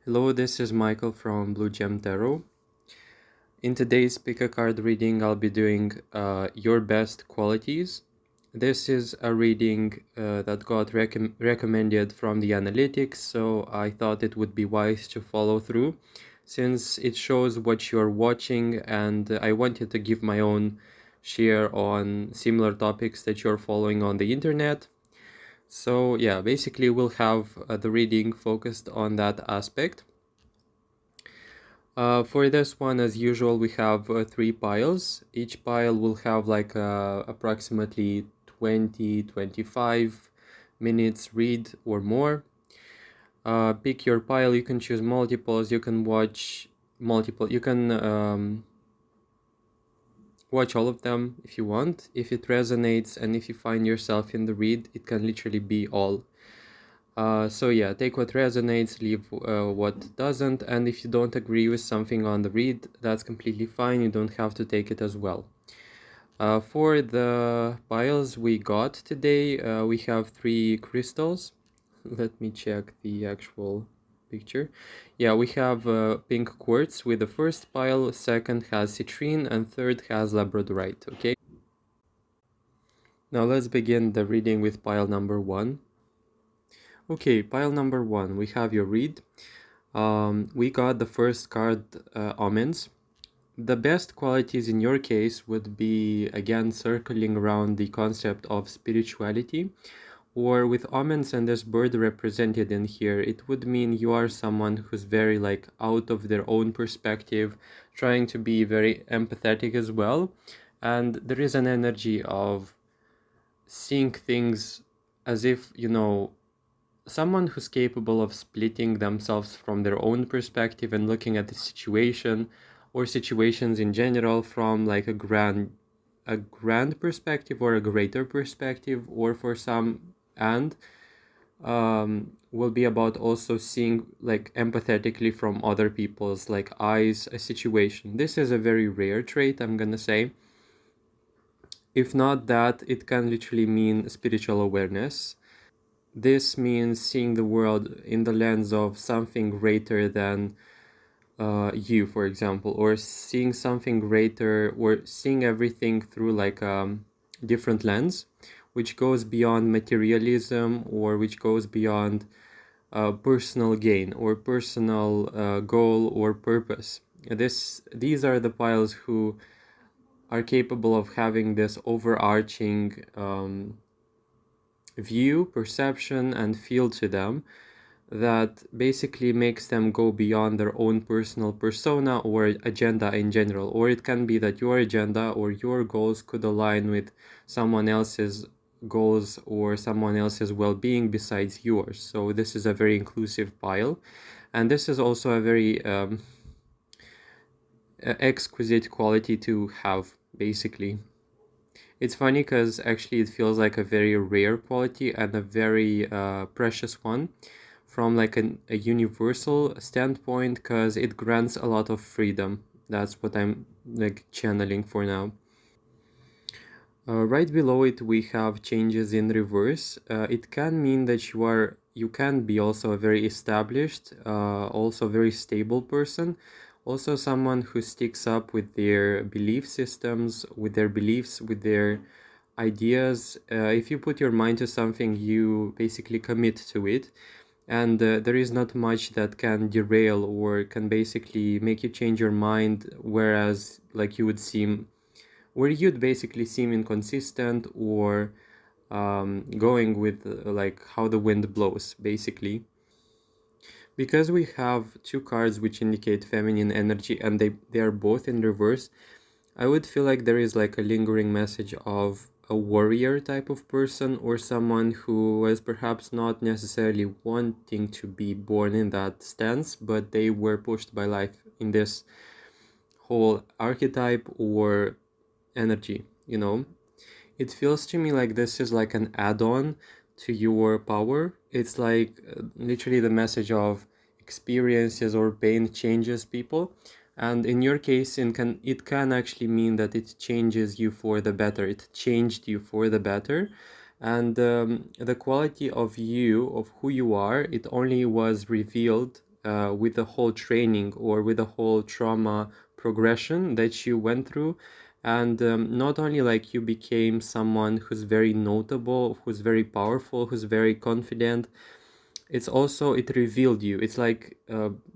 Hello, this is Michael from Blue Gem Tarot. In today's pick a card reading, I'll be doing your best qualities. This is a reading that got recommended from the analytics, so I thought it would be wise to follow through since it shows what you're watching, and I wanted to give my own share on similar topics that you're following on the internet. So yeah, basically we'll have the reading focused on that aspect. For this one, as usual, we have three piles. Each pile will have like approximately 20-25 minutes read or more. Pick your pile. You can choose multiples. You can watch multiple. You can watch all of them if you want. If it resonates and if you find yourself in the read, it can literally be all. So yeah, take what resonates, leave what doesn't, and if you don't agree with something on the read, that's completely fine. You don't have to take it as well. For the piles we got today, we have three crystals. Let me check the actual picture. Yeah, we have pink quartz with the first pile, second has citrine, and third has labradorite, okay? Now let's begin the reading with pile number one. Okay, pile number one, we have your read. We got the first card, Omens. The best qualities in your case would be, again, circling around the concept of spirituality, or with Omens and this bird represented in here, it would mean you are someone who's very like out of their own perspective, trying to be very empathetic as well. And there is an energy of seeing things as if, someone who's capable of splitting themselves from their own perspective and looking at the situation or situations in general from like a grand perspective or a greater perspective, or for some, and will be about also seeing like empathetically from other people's like eyes a situation. This is a very rare trait, I'm gonna say. If not that, it can literally mean spiritual awareness. This means seeing the world in the lens of something greater than you, for example, or seeing something greater, or seeing everything through like a different lens, which goes beyond materialism, or which goes beyond personal gain or personal goal or purpose. These are the piles who are capable of having this overarching view, perception, and feel to them that basically makes them go beyond their own personal persona or agenda in general. Or it can be that your agenda or your goals could align with someone else's goals or someone else's well-being besides yours. So this is a very inclusive pile, and this is also a very exquisite quality to have, basically. It's funny because actually it feels like a very rare quality and a very precious one from like a universal standpoint, because it grants a lot of freedom. That's what I'm like channeling for now. Right below it we have changes in reverse. It can mean that you can be also a very established, also very stable person, also someone who sticks up with their belief systems, with their beliefs, with their ideas. If you put your mind to something, you basically commit to it, and there is not much that can derail or can basically make you change your mind, whereas like you would seem where you'd basically seem inconsistent or going with like how the wind blows, basically. Because we have two cards which indicate feminine energy and they are both in reverse, I would feel like there is like a lingering message of a warrior type of person, or someone who was perhaps not necessarily wanting to be born in that stance, but they were pushed by life in this whole archetype or energy. It feels to me like this is like an add-on to your power. It's like literally the message of experiences or pain changes people. And in your case, it can actually mean that it changes you for the better. It changed you for the better. And the quality of you, of who you are, it only was revealed with the whole training or with the whole trauma progression that you went through. And not only like you became someone who's very notable, who's very powerful, who's very confident, it's also it revealed you. It's like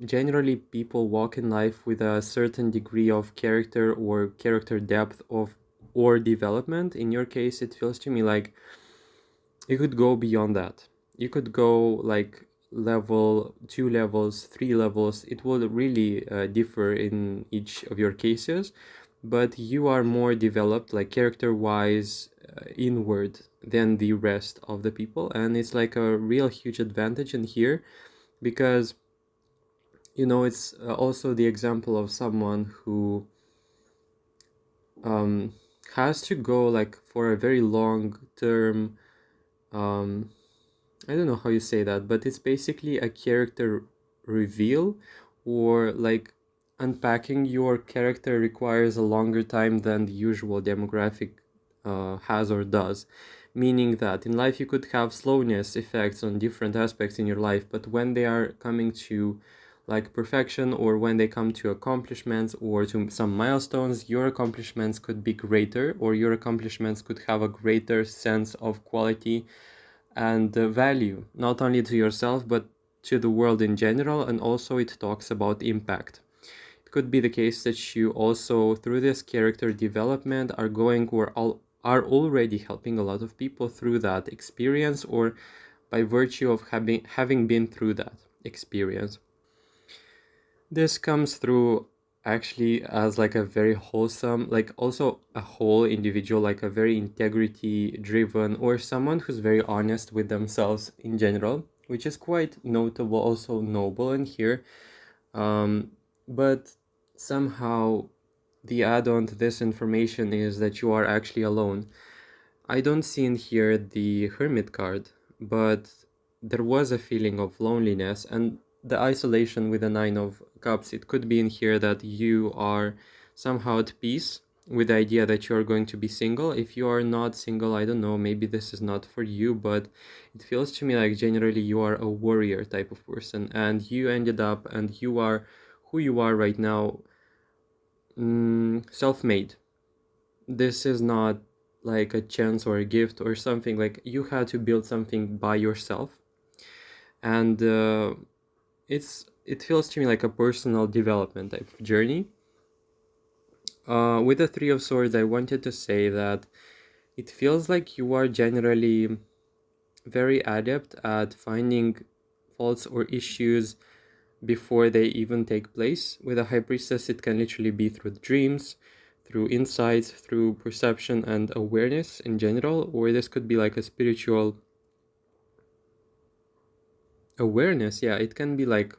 generally people walk in life with a certain degree of character or character depth of or development. In your case, it feels to me like you could go beyond that. You could go like level 2 levels, 3 levels. It will really differ in each of your cases, but you are more developed like character wise inward than the rest of the people, and it's like a real huge advantage in here because it's also the example of someone who um, has to go like for a very long term. um, I don't know how you say that, but it's basically a character reveal, or like unpacking your character requires a longer time than the usual demographic has or does. Meaning that in life you could have slowness effects on different aspects in your life, but when they are coming to like perfection, or when they come to accomplishments or to some milestones, your accomplishments could be greater, or your accomplishments could have a greater sense of quality and value, not only to yourself but to the world in general. And also it talks about impact. It could be the case that you also through this character development are going or are already helping a lot of people through that experience, or by virtue of having been through that experience. This comes through actually as like a very wholesome, like also a whole individual, like a very integrity driven, or someone who's very honest with themselves in general, which is quite notable, also noble in here. But somehow the add-on to this information is that you are actually alone. I don't see in here the Hermit card, but there was a feeling of loneliness and the isolation with the Nine of Cups. It could be in here that you are somehow at peace with the idea that you are going to be single. If you are not single, I don't know, maybe this is not for you, but it feels to me like generally you are a warrior type of person, and you ended up and you are who you are right now, self-made. This is not like a chance or a gift or something. Like you had to build something by yourself, and it feels to me like a personal development type of journey. With the Three of Swords, I wanted to say that it feels like you are generally very adept at finding faults or issues before they even take place. With a High Priestess, it can literally be through dreams, through insights, through perception and awareness in general, or this could be like a spiritual awareness. Yeah, it can be like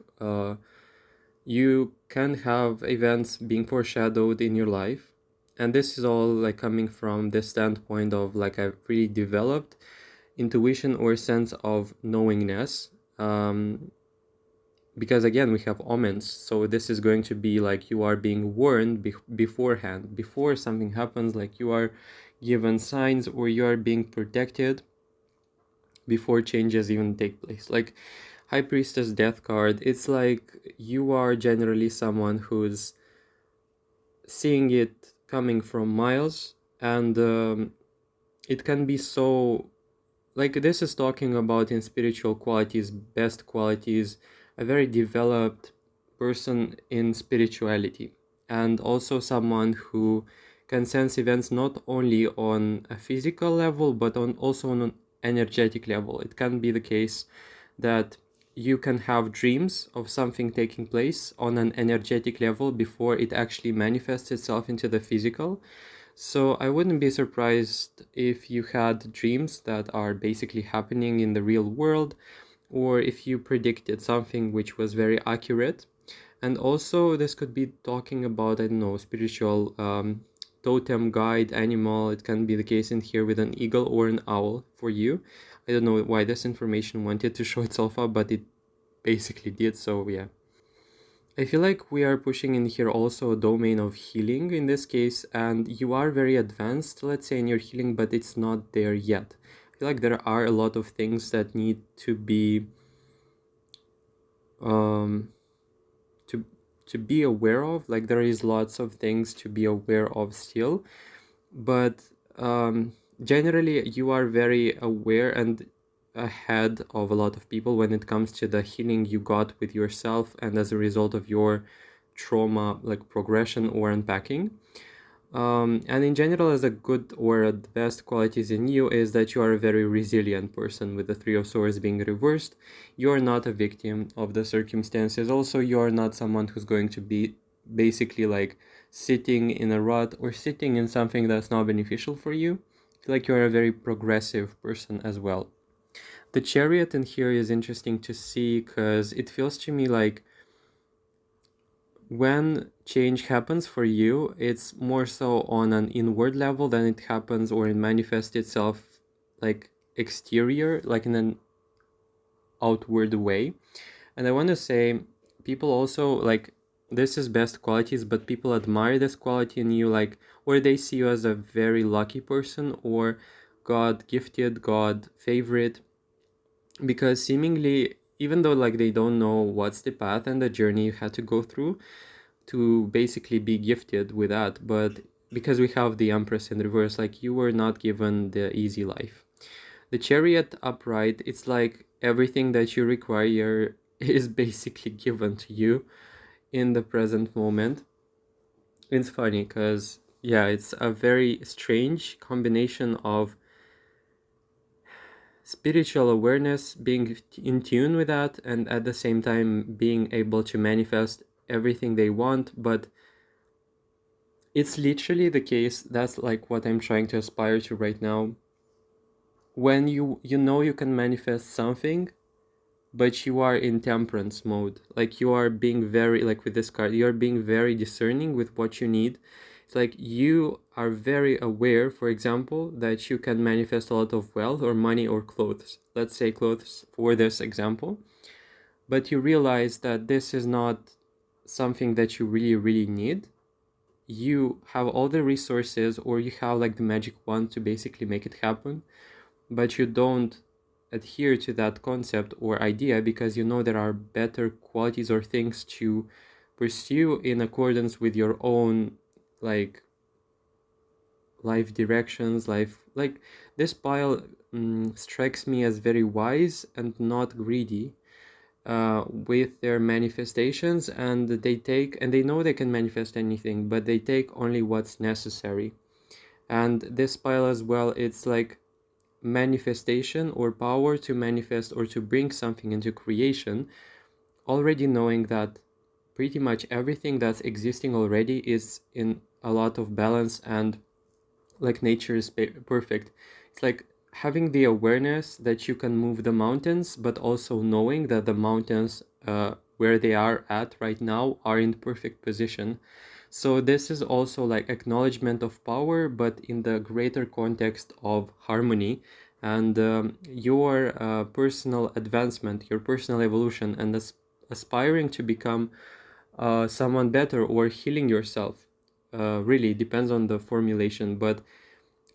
you can have events being foreshadowed in your life, and this is all like coming from the standpoint of like a really developed intuition or sense of knowingness. Because again we have omens, so this is going to be like you are being warned beforehand, before something happens, like you are given signs, or you are being protected before changes even take place. Like High Priestess Death card, it's like you are generally someone who's seeing it coming from miles, and it can be so, like this is talking about in spiritual qualities, best qualities, a very developed person in spirituality, and also someone who can sense events not only on a physical level but also on an energetic level. It can be the case that you can have dreams of something taking place on an energetic level before it actually manifests itself into the physical. So I wouldn't be surprised if you had dreams that are basically happening in the real world, or if you predicted something which was very accurate. And also this could be talking about, I don't know, spiritual totem, guide, animal. It can be the case in here with an eagle or an owl for you. I don't know why this information wanted to show itself up, but it basically did, so yeah. I feel like we are pushing in here also a domain of healing in this case, and you are very advanced, let's say, in your healing, but it's not there yet. I feel like there are a lot of things that need to be to be aware of. Like there is lots of things to be aware of still, but generally you are very aware and ahead of a lot of people when it comes to the healing you got with yourself and as a result of your trauma, like progression or unpacking. And in general, as a good or the best qualities in you is that you are a very resilient person, with the Three of Swords being reversed. You are not a victim of the circumstances. Also, you are not someone who's going to be basically like sitting in a rut or sitting in something that's not beneficial for you. I feel like you are a very progressive person as well. The Chariot in here is interesting to see because it feels to me like when change happens for you, it's more so on an inward level than it happens or it manifests itself like exterior, like in an outward way. And I want to say, people also like this is best qualities, but people admire this quality in you, like, or they see you as a very lucky person or God gifted, God favorite, because seemingly, even though like they don't know what's the path and the journey you had to go through to basically be gifted with that, but because we have the Empress in reverse, like you were not given the easy life. The Chariot upright, it's like everything that you require is basically given to you in the present moment. It's funny because yeah, it's a very strange combination of spiritual awareness, being in tune with that, and at the same time being able to manifest everything they want. But it's literally the case, that's like what I'm trying to aspire to right now. When you know you can manifest something, but you are in temperance mode, like you are being very, like with this card, you are being very discerning with what you need. It's like you are very aware, for example, that you can manifest a lot of wealth or money or clothes, let's say clothes for this example, but you realize that this is not something that you really need. You have all the resources or you have like the magic wand to basically make it happen, but you don't adhere to that concept or idea because you know there are better qualities or things to pursue in accordance with your own like life directions, life, like this pile strikes me as very wise and not greedy with their manifestations, and they take, and they know they can manifest anything, but they take only what's necessary. And this pile as well, it's like manifestation or power to manifest or to bring something into creation, already knowing that pretty much everything that's existing already is in a lot of balance and like nature is perfect. It's like having the awareness that you can move the mountains, but also knowing that the mountains where they are at right now are in perfect position. So this is also like acknowledgement of power, but in the greater context of harmony and your personal advancement, your personal evolution, and aspiring to become someone better or healing yourself. Really depends on the formulation, but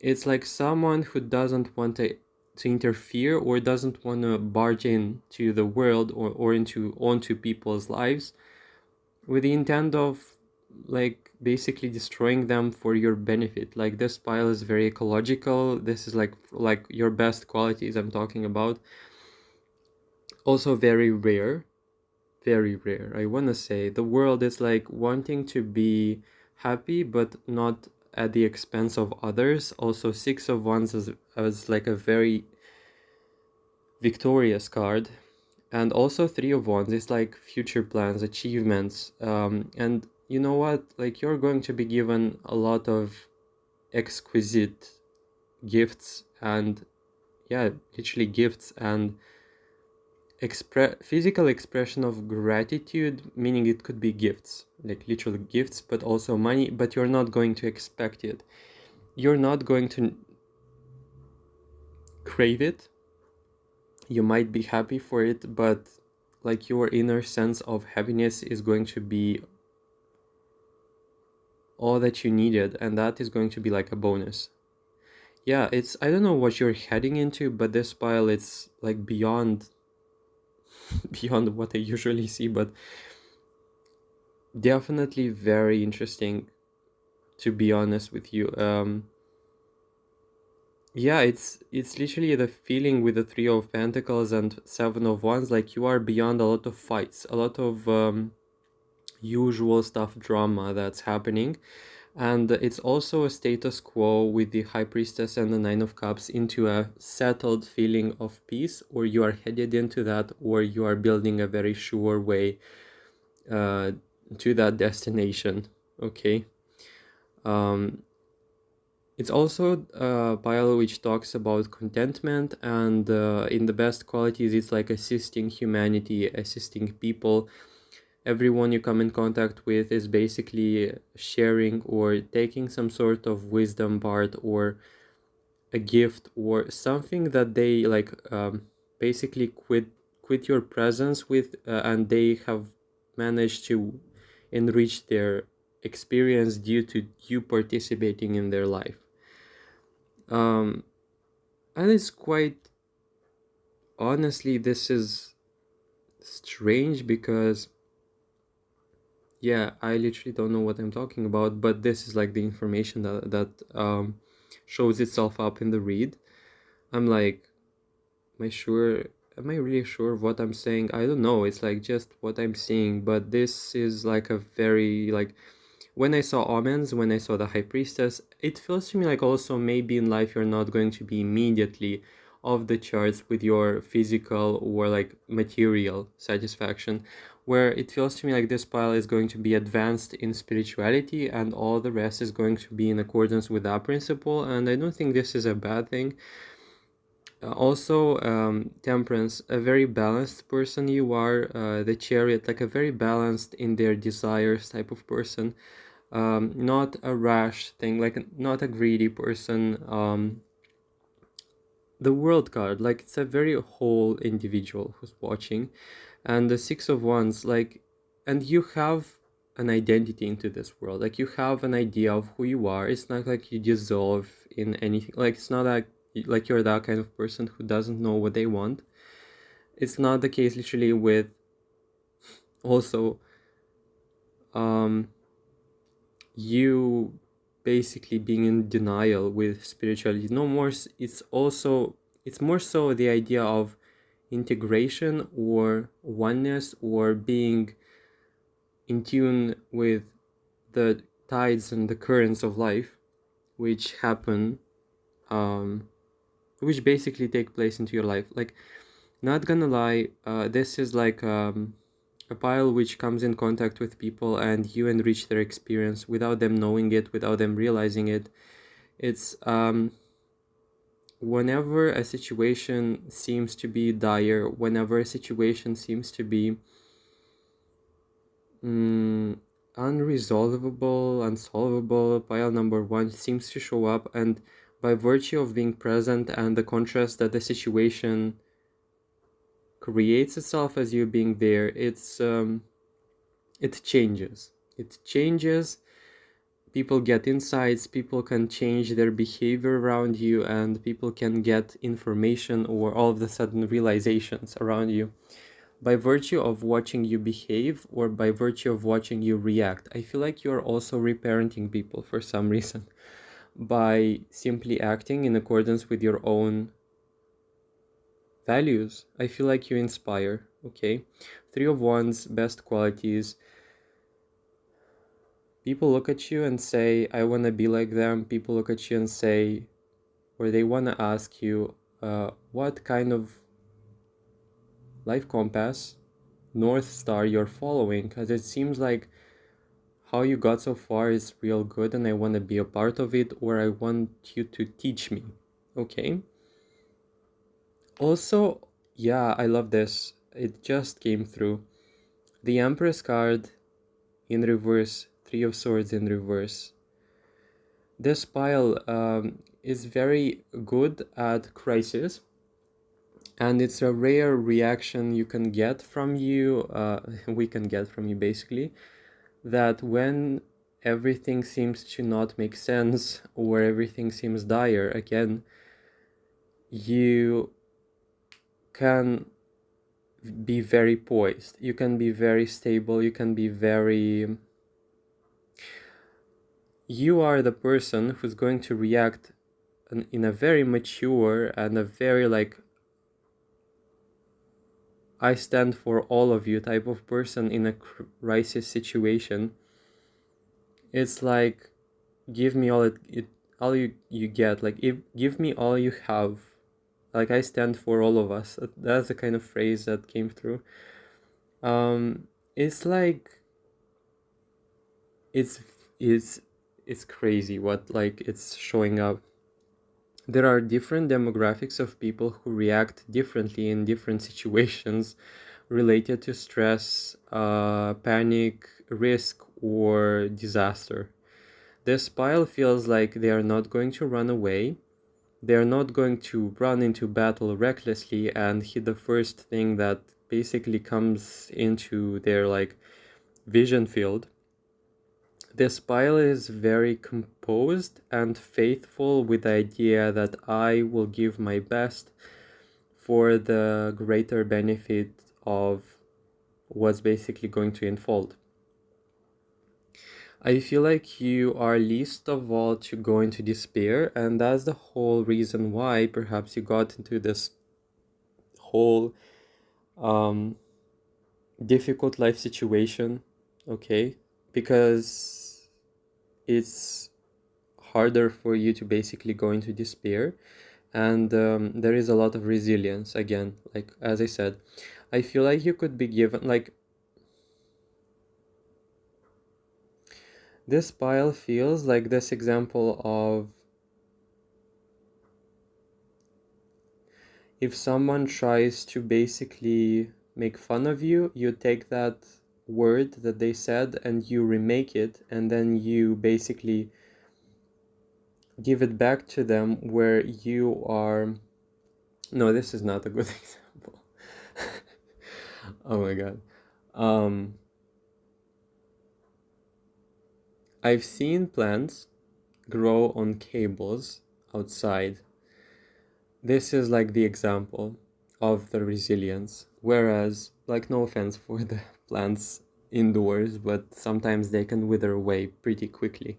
it's like someone who doesn't want to interfere or doesn't want to barge in to the world or into onto people's lives with the intent of like basically destroying them for your benefit. Like this pile is very ecological. This is like your best qualities I'm talking about. Also very rare, very rare. I want to say the world is like wanting to be happy but not at the expense of others. Also Six of Wands as like a very victorious card, and also Three of Wands is like future plans, achievements, and you know what, like you're going to be given a lot of exquisite gifts, and yeah, literally gifts and physical expression of gratitude, meaning it could be gifts, like literal gifts, but also money, but you're not going to expect it, you're not going to crave it. You might be happy for it, but like your inner sense of happiness is going to be all that you needed, and that is going to be like a bonus. Yeah, it's, I don't know what you're heading into, but this pile, it's like beyond beyond what I usually see, but Definitely very interesting, to be honest with you. Yeah, it's literally the feeling with the Three of Pentacles and Seven of Wands, like you are beyond a lot of fights, a lot of usual stuff, drama that's happening. And it's also a status quo with the High Priestess and the Nine of Cups into a settled feeling of peace, or you are headed into that, or you are building a very sure way uh, to that destination. Okay. Um, it's also a pile which talks about contentment, and in the best qualities, it's like assisting humanity, assisting people. Everyone you come in contact with is basically sharing or taking some sort of wisdom part or a gift or something that they like, basically quit your presence with, and they have managed to enrich their experience due to you participating in their life. um and it's quite, honestly, this is strange because, yeah, I literally don't know what I'm talking about, but this is like the information that shows itself up in the read. I'm like, am I sure? Am I really sure of what I'm saying? I don't know. It's like just what I'm seeing, but this is like a very like, when I saw omens, when I saw the High Priestess, it feels to me like also maybe in life you're not going to be immediately off the charts with your physical or like material satisfaction, where it feels to me like this pile is going to be advanced in spirituality and all the rest is going to be in accordance with that principle. And I don't think this is a bad thing. Also, temperance, a very balanced person you are. The chariot, like a very balanced in their desires type of person. Not a rash thing, like not a greedy person. The world card, like it's a very whole individual who's watching. And the Six of Wands, like, and you have an identity into this world, like you have an idea of who you are. It's not like you dissolve in anything, like it's not like you're that kind of person who doesn't know what they want. It's not the case literally with, also, um you basically being in denial with spirituality. No more, it's also, it's more so the idea of integration or oneness or being in tune with the tides and the currents of life which happen, um which basically take place into your life. Like, not gonna lie, this is like a pile which comes in contact with people and you enrich their experience without them knowing it, without them realizing it. It's whenever a situation seems to be dire, whenever a situation seems to be unresolvable, unsolvable, pile number one seems to show up, and by virtue of being present and the contrast that the situation creates itself as you being there, it changes. It changes. People get insights, people can change their behavior around you, and people can get information or all of a sudden realizations around you by virtue of watching you behave or by virtue of watching you react. I feel like you're also reparenting people for some reason by simply acting in accordance with your own values. I feel like you inspire, okay? Three of Wands, best qualities. People look at you and say, I want to be like them. People look at you and say, or they want to ask you, what kind of life compass, North Star you're following, because it seems like how you got so far is real good and I want to be a part of it, or I want you to teach me. Okay. Also, yeah, I love this. It just came through. The Empress card in reverse, Three of Swords in reverse. This pile is very good at crisis, and it's a rare reaction you can get from you, we can get from you basically, that when everything seems to not make sense or everything seems dire again, you can be very poised, you can be very stable, you can be very you are the person who's going to react in a very mature and a very like I stand for all of you type of person in a crisis situation. It's like give me all you get, like give me all you have, like I stand for all of us. That's the kind of phrase that came through. It's like it's it's it's crazy what like it's showing up. There are different demographics of people who react differently in different situations related to stress, panic, risk, or disaster. This pile feels like they are not going to run away. They are not going to run into battle recklessly and hit the first thing that basically comes into their like vision field. This pile is very composed and faithful with the idea that I will give my best for the greater benefit of what's basically going to unfold. I feel like you are least of all to go into despair, and that's the whole reason why perhaps you got into this whole um, difficult life situation, okay? Because it's harder for you to basically go into despair, and there is a lot of resilience again. Like as I said, I feel like you could be given like this pile feels like this example of if someone tries to basically make fun of you, you take that word that they said and you remake it, and then you basically give it back to them where you are. No, this is not a good example. Oh my god. Um, I've seen plants grow on cables outside. This is like the example of the resilience. Whereas, like, no offense for the plants indoors, but sometimes they can wither away pretty quickly.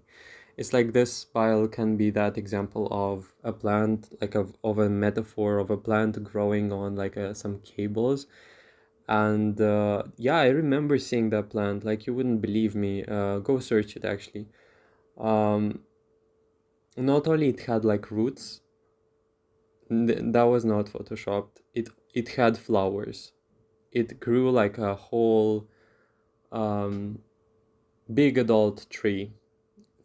It's like this pile can be that example of a plant, like of a metaphor of a plant growing on like some cables. And yeah, I remember seeing that plant. Like, you wouldn't believe me. Go search it actually. Um, Not only it had like roots, that was not photoshopped. It had flowers. It grew like a whole um, big adult tree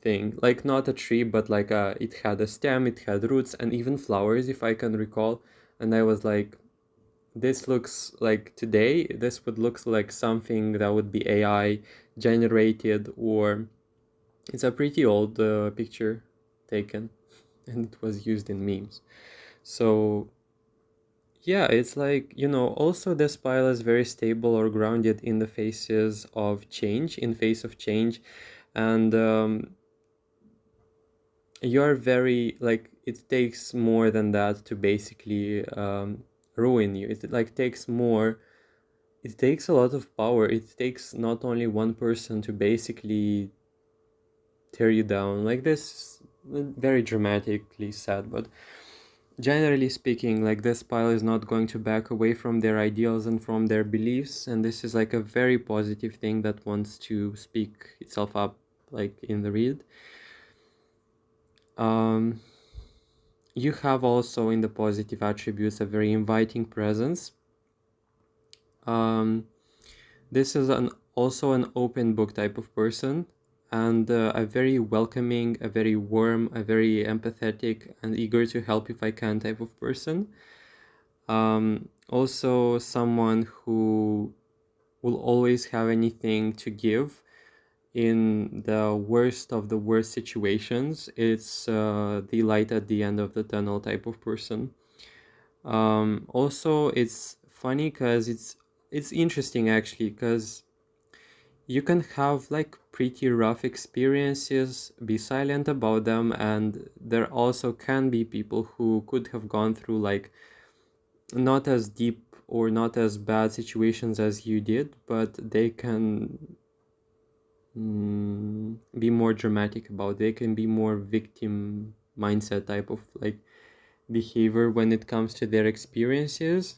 thing. Like not a tree, but like it had a stem, it had roots, and even flowers, if I can recall. And I was like, this looks like today. This would look like something that would be AI generated, or it's a pretty old picture taken, and it was used in memes. So yeah, it's like, also this pile is very stable or grounded in the faces of change, in face of change. And you're very, like, it takes more than that to basically ruin you. It like takes more, it takes a lot of power. It takes not only one person to basically tear you down. Like this, very dramatically said, but generally speaking, like this pile is not going to back away from their ideals and from their beliefs, and this is like a very positive thing that wants to speak itself up, like in the read. um you have also in the positive attributes a very inviting presence. um this is an also an open book type of person, and a very welcoming, a very warm, a very empathetic and eager to help if I can type of person. Also someone who will always have anything to give in the worst of the worst situations. It's the light at the end of the tunnel type of person. Also, it's funny because it's interesting actually, because you can have like pretty rough experiences, be silent about them, and there also can be people who could have gone through like not as deep or not as bad situations as you did, but they can be more dramatic about it. They can be more victim mindset type of like behavior when it comes to their experiences.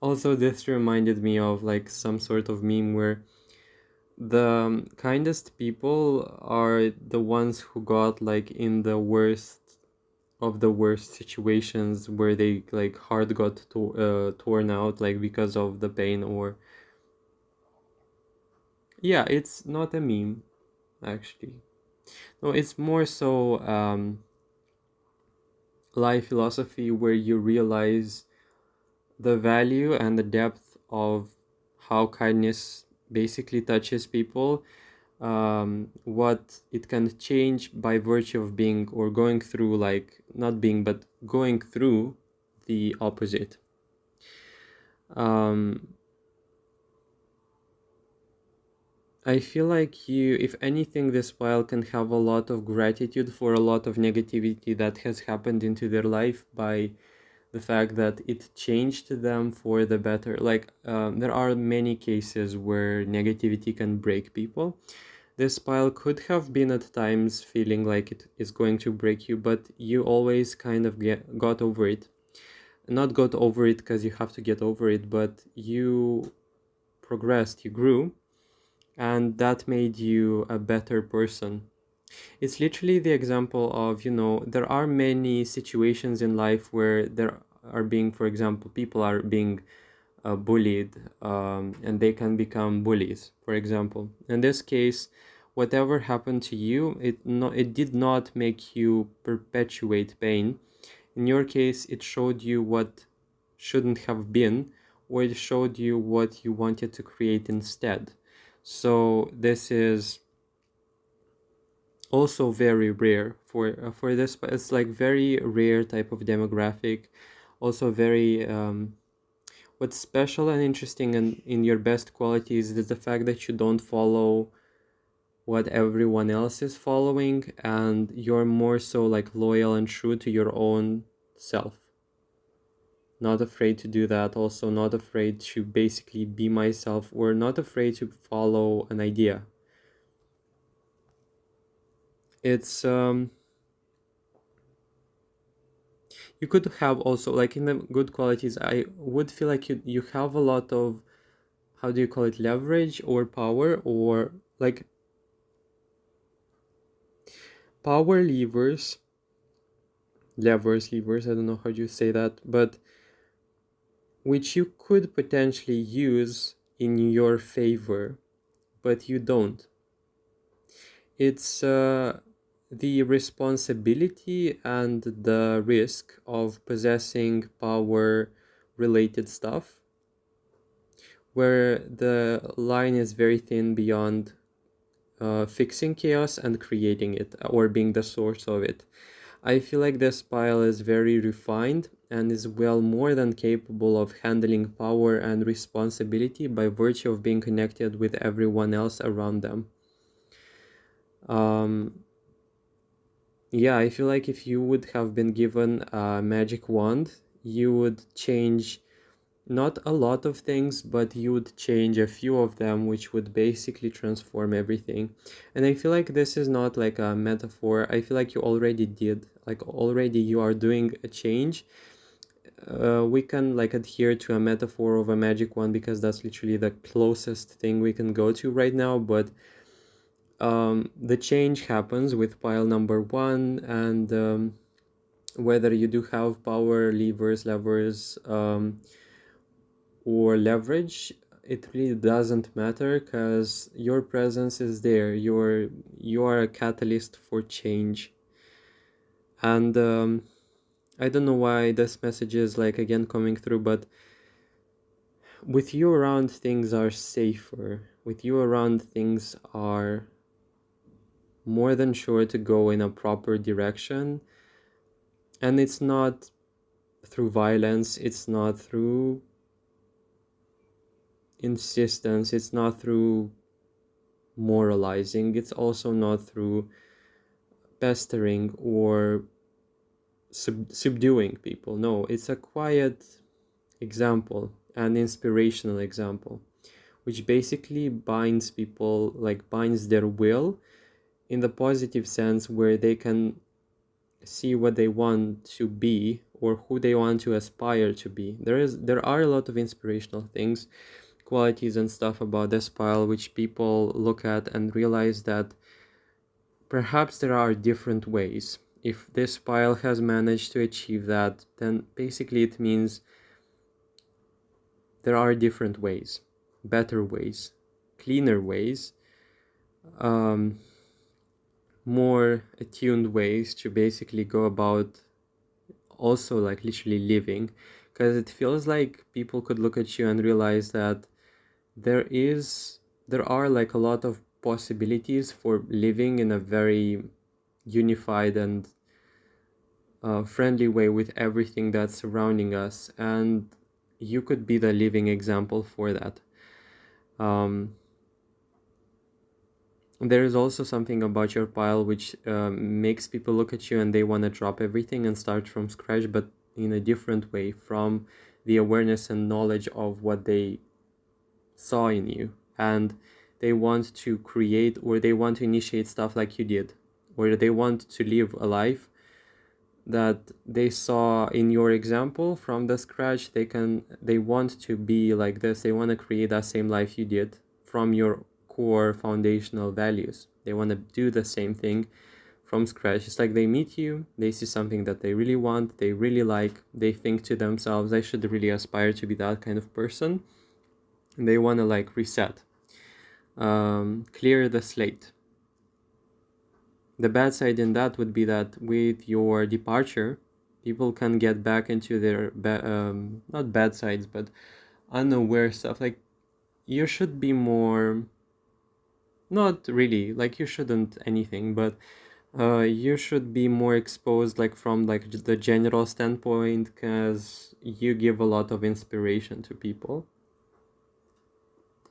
Also, this reminded me of like some sort of meme where the kindest people are the ones who got like in the worst of the worst situations where they like heart got torn out like because of the pain. Or yeah, it's not a meme actually. No, it's more so life philosophy where you realize the value and the depth of how kindness basically touches people, what it can change by virtue of being or going through, like not being but going through the opposite. um, I feel like you, if anything, this pile can have a lot of gratitude for a lot of negativity that has happened into their life by the fact that it changed them for the better. Like, there are many cases where negativity can break people. This pile could have been at times feeling like it is going to break you, but you always kind of got over it. Not got over it because you have to get over it, but you progressed, you grew, and that made you a better person. It's literally the example of, there are many situations in life where there are being, for example, people are being bullied, and they can become bullies, for example. In this case, whatever happened to you, it did not make you perpetuate pain. In your case, it showed you what shouldn't have been, or it showed you what you wanted to create instead. So this is also very rare for this, but it's like very rare type of demographic. Also very what's special and interesting in your best qualities is the fact that you don't follow what everyone else is following, and you're more so like loyal and true to your own self. Not afraid to do that, also not afraid to basically be myself, or not afraid to follow an idea. It's you could have also like in the good qualities, I would feel like you have a lot of, how do you call it, leverage or power, or like power levers, I don't know how you say that, but which you could potentially use in your favor, but you don't. It's the responsibility and the risk of possessing power related stuff, where the line is very thin beyond fixing chaos and creating it, or being the source of it. I feel like this pile is very refined and is well more than capable of handling power and responsibility by virtue of being connected with everyone else around them. Um, yeah, I feel like if you would have been given a magic wand, you would change not a lot of things, but you would change a few of them, which would basically transform everything. And I feel like this is not like a metaphor. I feel like you already did, like already you are doing a change. We can like adhere to a metaphor of a magic wand because that's literally the closest thing we can go to right now. But the change happens with pile number one, and whether you do have power, levers, or leverage, it really doesn't matter because your presence is there. You are a catalyst for change. And I don't know why this message is like again coming through, but with you around, things are safer. With you around, things are more than sure to go in a proper direction. And it's not through violence, it's not through insistence, it's not through moralizing, it's also not through pestering or subduing people. No, it's a quiet example, an inspirational example, which basically binds people, like binds their will in the positive sense, where they can see what they want to be or who they want to aspire to be. There are a lot of inspirational things, qualities and stuff about this pile which people look at and realize that perhaps there are different ways. If this pile has managed to achieve that, then basically it means there are different ways, better ways, cleaner ways, um, more attuned ways to basically go about also like literally living, because it feels like people could look at you and realize that there is there are like a lot of possibilities for living in a very unified and friendly way with everything that's surrounding us, and you could be the living example for that. um, there is also something about your pile which makes people look at you and they want to drop everything and start from scratch, but in a different way, from the awareness and knowledge of what they saw in you, and they want to create or they want to initiate stuff like you did, or they want to live a life that they saw in your example from the scratch. They want to be like this, they want to create that same life you did from your core foundational values. They want to do the same thing from scratch. It's like they meet you, they see something that they really want, they really like, they think to themselves, I should really aspire to be that kind of person, and they want to like reset, clear the slate. The bad side in that would be that with your departure, people can get back into their not bad sides, but unaware stuff. Like, you should be more, not really like you shouldn't anything, but you should be more exposed, like from like the general standpoint, because you give a lot of inspiration to people,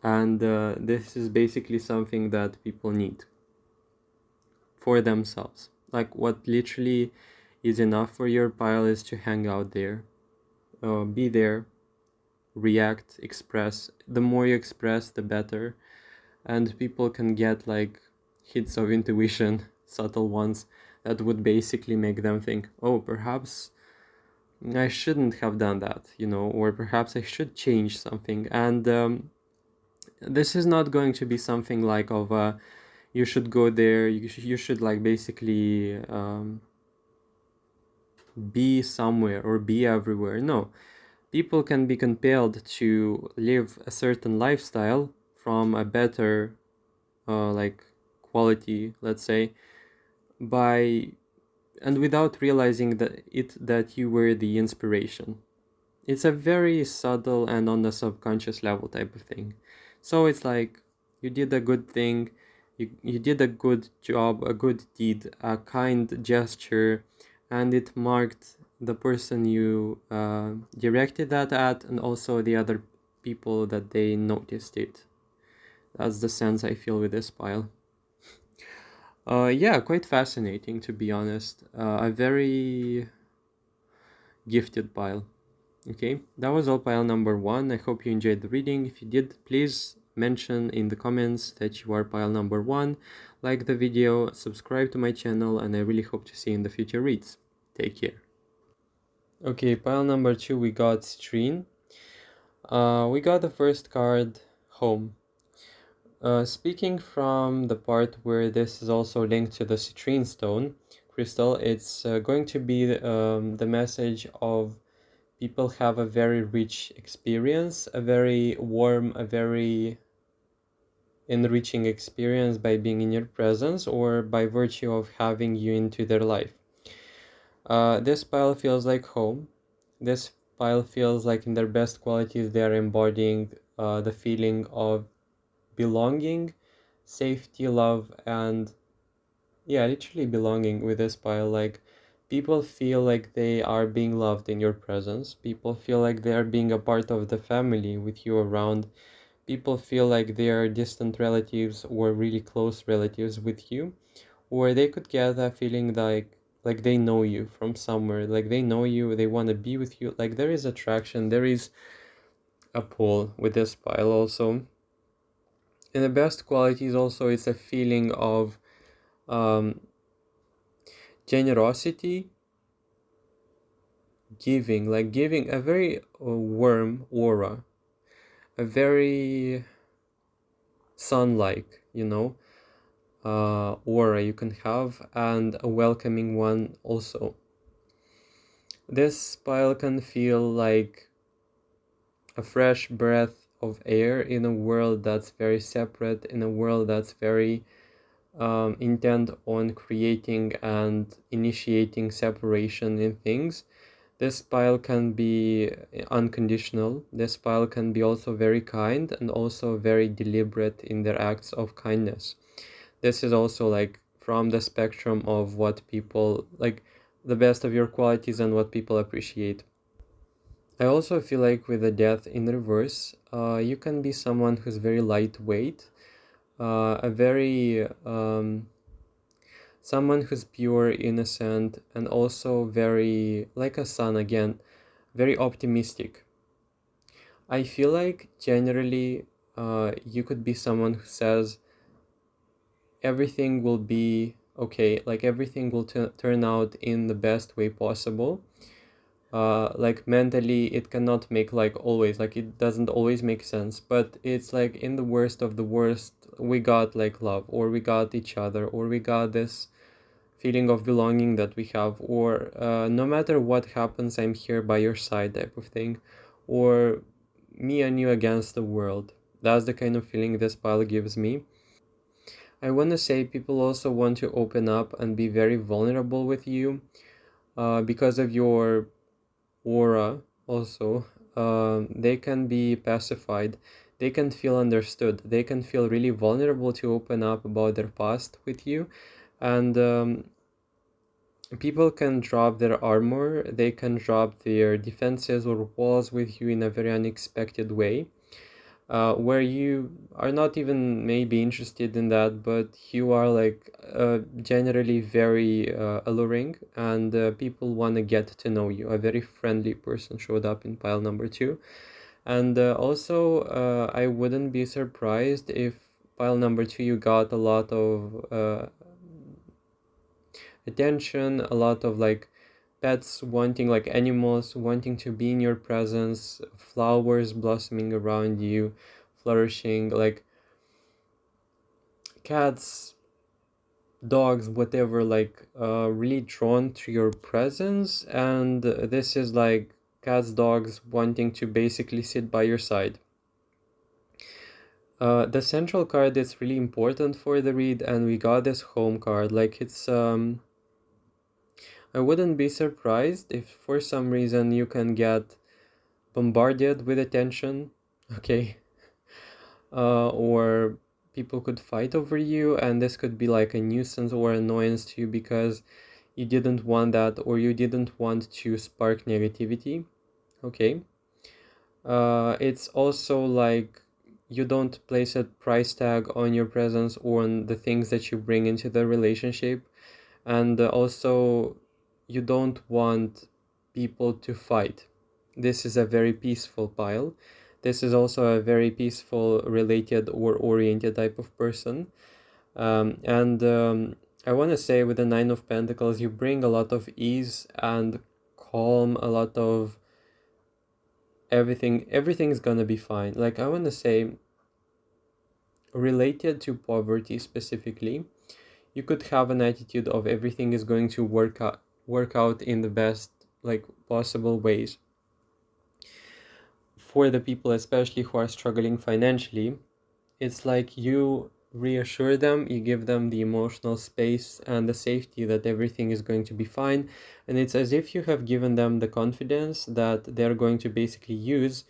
and this is basically something that people need for themselves. Like, what literally is enough for your pile is to hang out there, be there, react, express. The more you express, the better. And people can get like hits of intuition, subtle ones, that would basically make them think, oh, perhaps I shouldn't have done that, or perhaps I should change something. And this is not going to be something like of a, you should go there, you should like basically be somewhere or be everywhere. No, people can be compelled to live a certain lifestyle from a better like quality, let's say, by and without realizing that you were the inspiration. It's a very subtle and on the subconscious level type of thing. So it's like you did a good thing, you did a good job, a good deed, a kind gesture, and it marked the person you directed that at, and also the other people that they noticed it. That's the sense I feel with this pile. Yeah, quite fascinating, to be honest. A very gifted pile. Okay, that was all pile number 1. I hope you enjoyed the reading. If you did, please mention in the comments that you are pile number 1, like the video, subscribe to my channel, and I really hope to see you in the future reads. Take care. Okay, pile number 2, we got Citrine. We got the first card, Home. Speaking from the part where this is also linked to the citrine stone crystal, it's going to be the message of people have a very rich experience, a very warm, a very enriching experience by being in your presence or by virtue of having you into their life. This pile feels like home. This pile feels like in their best qualities they are embodying the feeling of belonging, safety, love, and yeah, literally belonging with this pile. Like, people feel like they are being loved in your presence. People feel like they are being a part of the family with you around. People feel like they are distant relatives or really close relatives with you, or they could get that feeling like they know you from somewhere, like they know you, they want to be with you. Like, there is attraction, there is a pull with this pile also. And the best qualities also is a feeling of um, generosity, giving, like giving a very warm aura, a very sun-like, aura you can have, and a welcoming one also. This spell can feel like a fresh breath of air in a world that's very separate, in a world that's very intent on creating and initiating separation in things. This spell can be unconditional. This spell can be also very kind and also very deliberate in their acts of kindness. This is also like from the spectrum of what people like, the best of your qualities and what people appreciate. I also feel like with the death in reverse, you can be someone who's very lightweight, a very someone who's pure, innocent, and also very like a sun again, very optimistic. I feel like generally, you could be someone who says everything will be okay, like everything will turn out in the best way possible. Like mentally it cannot make like always, like it doesn't always make sense, but it's like in the worst of the worst we got like love, or we got each other, or we got this feeling of belonging that we have, or no matter what happens I'm here by your side type of thing, or me and you against the world. That's the kind of feeling this pile gives me. I want to say people also want to open up and be very vulnerable with you, because of your aura also. They can be pacified, they can feel understood, they can feel really vulnerable to open up about their past with you. And people can drop their armor, they can drop their defenses or walls with you in a very unexpected way, where you are not even maybe interested in that, but you are like generally very alluring, and people want to get to know you. A very friendly person showed up in pile number two. And also, I wouldn't be surprised if pile number two you got a lot of attention, a lot of like pets wanting, like animals wanting to be in your presence, flowers blossoming around you, flourishing, like cats, dogs, whatever, like really drawn to your presence. And this is like cats, dogs wanting to basically sit by your side. The central card is really important for the read, and we got this home card. Like it's I wouldn't be surprised if for some reason you can get bombarded with attention, okay, or people could fight over you, and this could be like a nuisance or annoyance to you because you didn't want that, or you didn't want to spark negativity, okay. It's also like you don't place a price tag on your presence or on the things that you bring into the relationship, and also you don't want people to fight. This is a very peaceful pile. This is also a very peaceful, related, or oriented type of person. And I want to say with the Nine of Pentacles, you bring a lot of ease and calm, a lot of everything. Everything's gonna be fine. Like, I want to say, related to poverty specifically, you could have an attitude of everything is going to work out in the best like possible ways for the people, especially who are struggling financially. It's like you reassure them, you give them the emotional space and the safety that everything is going to be fine. And it's as if you have given them the confidence that they're going to basically use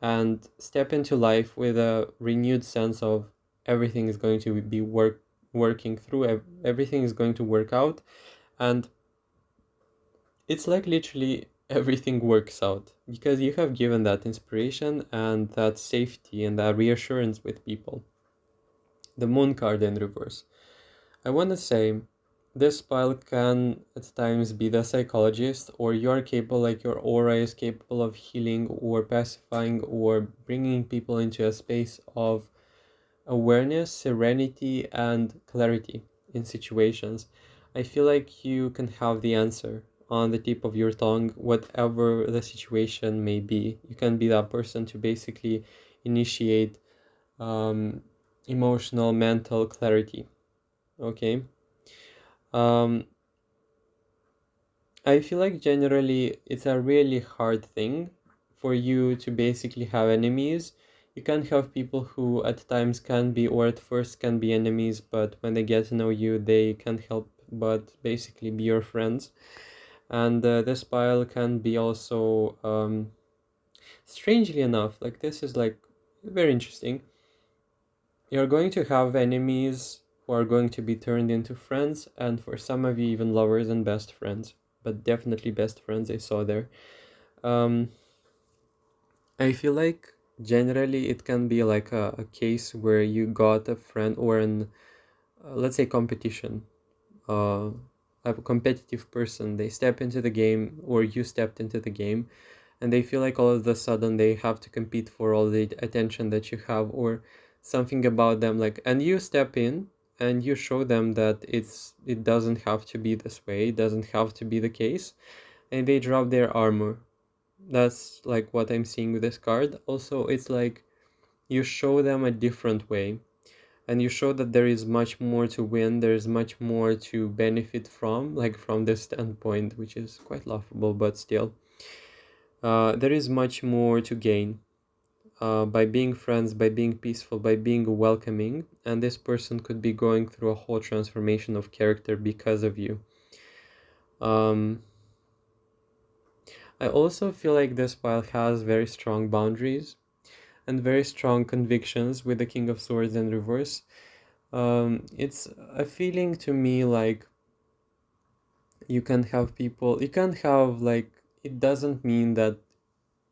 and step into life with a renewed sense of everything is going to be working through, everything is going to work out. And it's like literally everything works out because you have given that inspiration and that safety and that reassurance with people. The moon card in reverse. I want to say this pile can at times be the psychologist, or you're capable, like your aura is capable of healing or pacifying or bringing people into a space of awareness, serenity, and clarity in situations. I feel like you can have the answer on the tip of your tongue, whatever the situation may be. You can be that person to basically initiate um, emotional, mental clarity. Okay. Um, I feel like generally it's a really hard thing for you to basically have enemies. You can have people who at times can be, or at first can be enemies, but when they get to know you, they can't help but basically be your friends. And this pile can be also, strangely enough, like this is like very interesting. You're going to have enemies who are going to be turned into friends, and for some of you, even lovers and best friends, but definitely best friends I saw there. Um, I feel like generally it can be like a case where you got a friend or an, let's say, competition. Uh, a competitive person, they step into the game, or you stepped into the game, and they feel like all of a sudden they have to compete for all the attention that you have, or something about them, like, and you step in and you show them that it doesn't have to be this way, it doesn't have to be the case, and they drop their armor. That's like what I'm seeing with this card. Also, it's like you show them a different way, and you show that there is much more to win, there is much more to benefit from, like from this standpoint, which is quite laughable, but still, there is much more to gain by being friends, by being peaceful, by being welcoming, and this person could be going through a whole transformation of character because of you. Um, I also feel like this pile has very strong boundaries and very strong convictions with the King of Swords in reverse. It's a feeling to me like you can have like, it doesn't mean that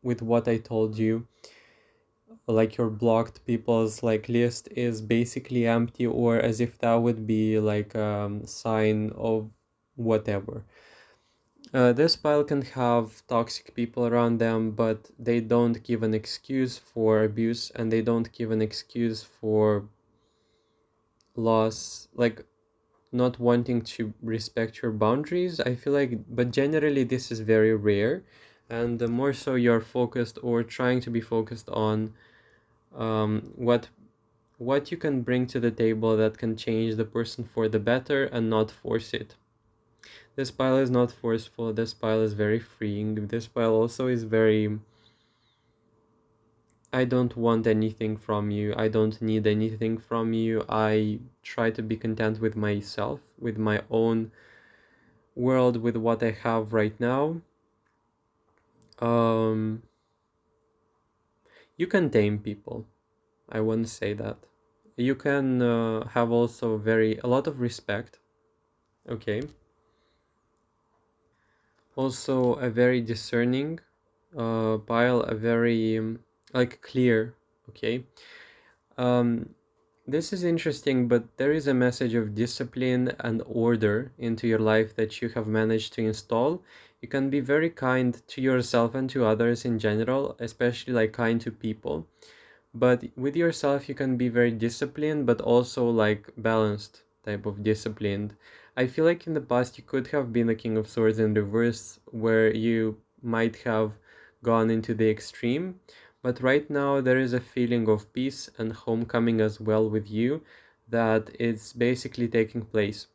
with what I told you, like your blocked people's like list is basically empty, or as if that would be like sign of whatever. This pile can have toxic people around them, but they don't give an excuse for abuse, and they don't give an excuse for loss, like not wanting to respect your boundaries. I feel like, but generally this is very rare, and the more so you're focused or trying to be focused on what you can bring to the table that can change the person for the better and not force it. This pile is not forceful, this pile is very freeing, this pile also is very, I don't want anything from you, I don't need anything from you, I try to be content with myself, with my own world, with what I have right now. Um, you can tame people. I wouldn't say that. You can have also very a lot of respect. Okay. Also a very discerning pile, a very like clear. Okay. Um, this is interesting, but there is a message of discipline and order into your life that you have managed to install. You can be very kind to yourself and to others in general, especially like kind to people. But with yourself, you can be very disciplined, but also like balanced type of disciplined. I feel like in the past you could have been the King of Swords in reverse, where you might have gone into the extreme. But right now, there is a feeling of peace and homecoming as well with you that it's basically taking place.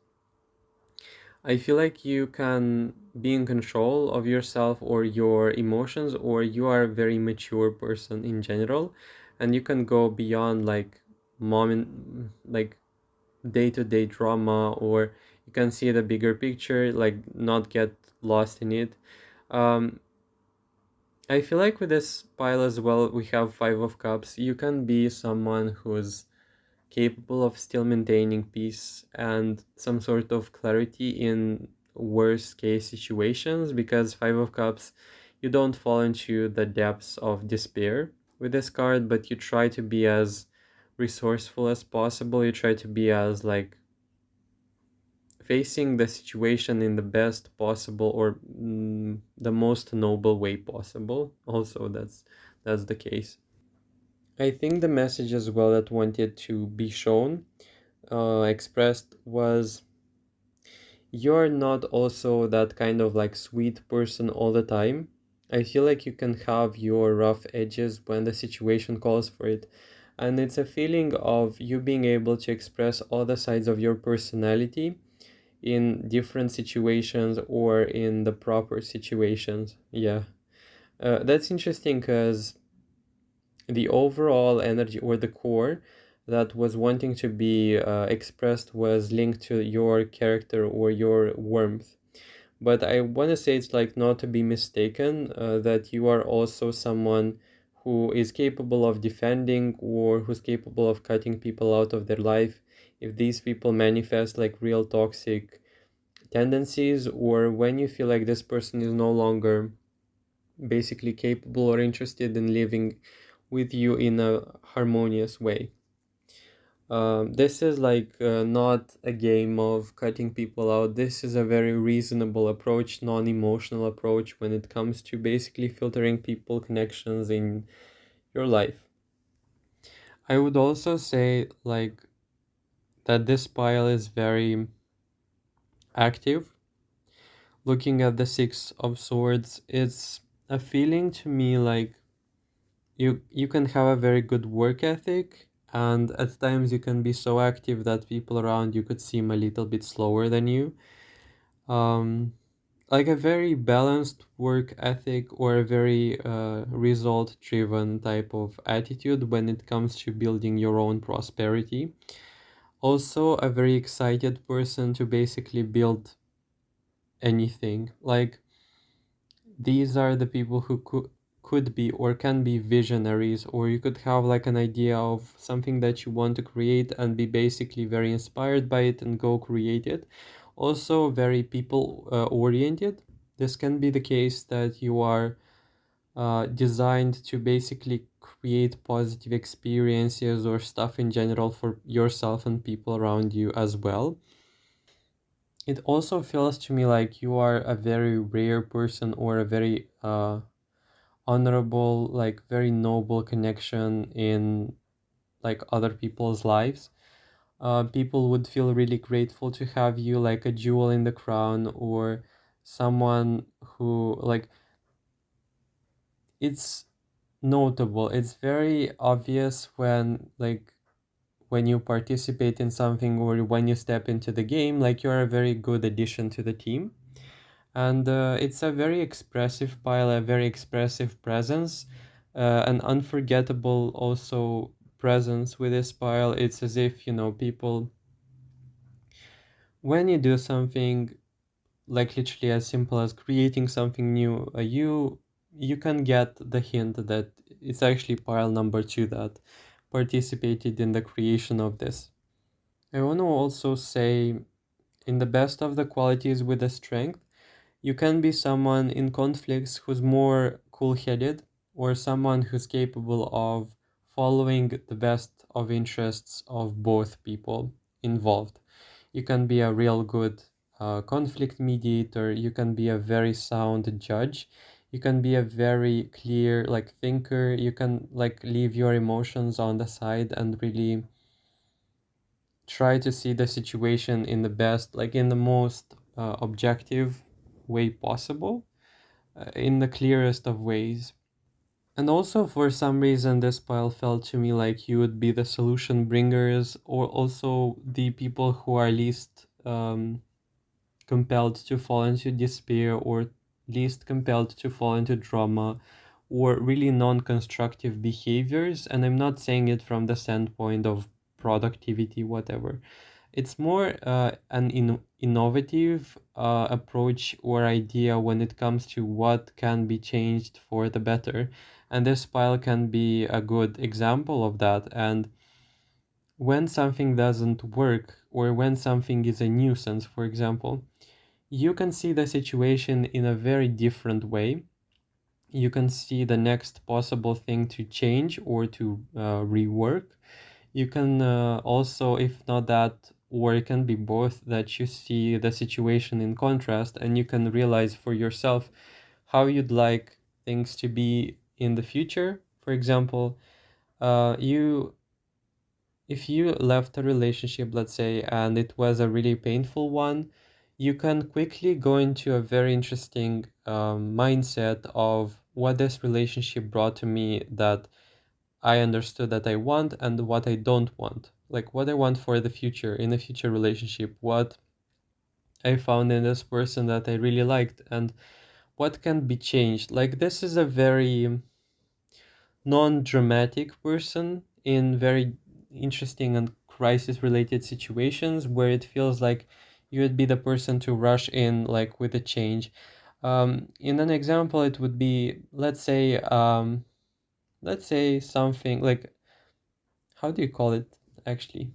I feel like you can be in control of yourself or your emotions, or you are a very mature person in general, and you can go beyond like moment, like day-to-day drama, or you can see the bigger picture, like not get lost in it. Um, I feel like with this pile as well, we have Five of Cups. You can be someone who's capable of still maintaining peace and some sort of clarity in worst case situations, because Five of Cups, you don't fall into the depths of despair with this card, but you try to be as resourceful as possible. You try to be as like facing the situation in the best possible, or the most noble way possible. Also, that's the case. I think the message as well that wanted to be shown, expressed, was you're not also that kind of like sweet person all the time. I feel like you can have your rough edges when the situation calls for it. And it's a feeling of you being able to express all the sides of your personality in different situations or in the proper situations. Yeah. That's interesting because the overall energy or the core that was wanting to be expressed was linked to your character or your warmth. But I want to say it's like not to be mistaken, that you are also someone who is capable of defending or who's capable of cutting people out of their life if these people manifest like real toxic tendencies, or when you feel like this person is no longer basically capable or interested in living with you in a harmonious way. This is like not a game of cutting people out. This is a very reasonable approach, non-emotional approach when it comes to basically filtering people connections in your life. I would also say like that this pile is very active. Looking at the Six of Swords, it's a feeling to me like you can have a very good work ethic, and at times you can be so active that people around you could seem a little bit slower than you. um like a very balanced work ethic or a very result driven type of attitude when it comes to building your own prosperity. Also a very excited person to basically build anything. Like these are the people who could be or can be visionaries, or you could have like an idea of something that you want to create and be basically very inspired by it and go create it. Also very people oriented. This can be the case that you are designed to basically create positive experiences or stuff in general for yourself and people around you as well. It also feels to me like you are a very rare person or a very honorable, like very noble connection in like other people's lives. People would feel really grateful to have you like a jewel in the crown, or someone who like it's notable. It's very obvious when like when you participate in something or when you step into the game, like you're a very good addition to the team. And it's a very expressive pile, a very expressive presence, an unforgettable also presence with this pile. It's as if, you know, people, when you do something like literally as simple as creating something new, you can get the hint that it's actually pile number two that participated in the creation of this. I want to also say, in the best of the qualities with the strength, you can be someone in conflicts who's more cool headed, or someone who's capable of following the best of interests of both people involved. You can be a real good conflict mediator, you can be a very sound judge, you can be a very clear like thinker, you can like leave your emotions on the side and really try to see the situation in the best, like in the most objective way possible, in the clearest of ways. And also, for some reason, this pile felt to me like you would be the solution bringers, or also the people who are least compelled to fall into despair, or least compelled to fall into drama, or really non constructive behaviors. And I'm not saying it from the standpoint of productivity, whatever. It's more an innovative approach or idea when it comes to what can be changed for the better. And this pile can be a good example of that. And when something doesn't work, or when something is a nuisance, for example, you can see the situation in a very different way. You can see the next possible thing to change or to rework. You can also, if not that, or it can be both, that you see the situation in contrast and you can realize for yourself how you'd like things to be in the future. For example, you if you left a relationship, let's say, and it was a really painful one, you can quickly go into a very interesting mindset of what this relationship brought to me that I understood that I want and what I don't want. Like what I want for the future, in a future relationship, what I found in this person that I really liked, and what can be changed. Like this is a very non-dramatic person in very interesting and crisis-related situations where it feels like you would be the person to rush in like with a change. In an example, it would be let's say something like, how do you call it actually?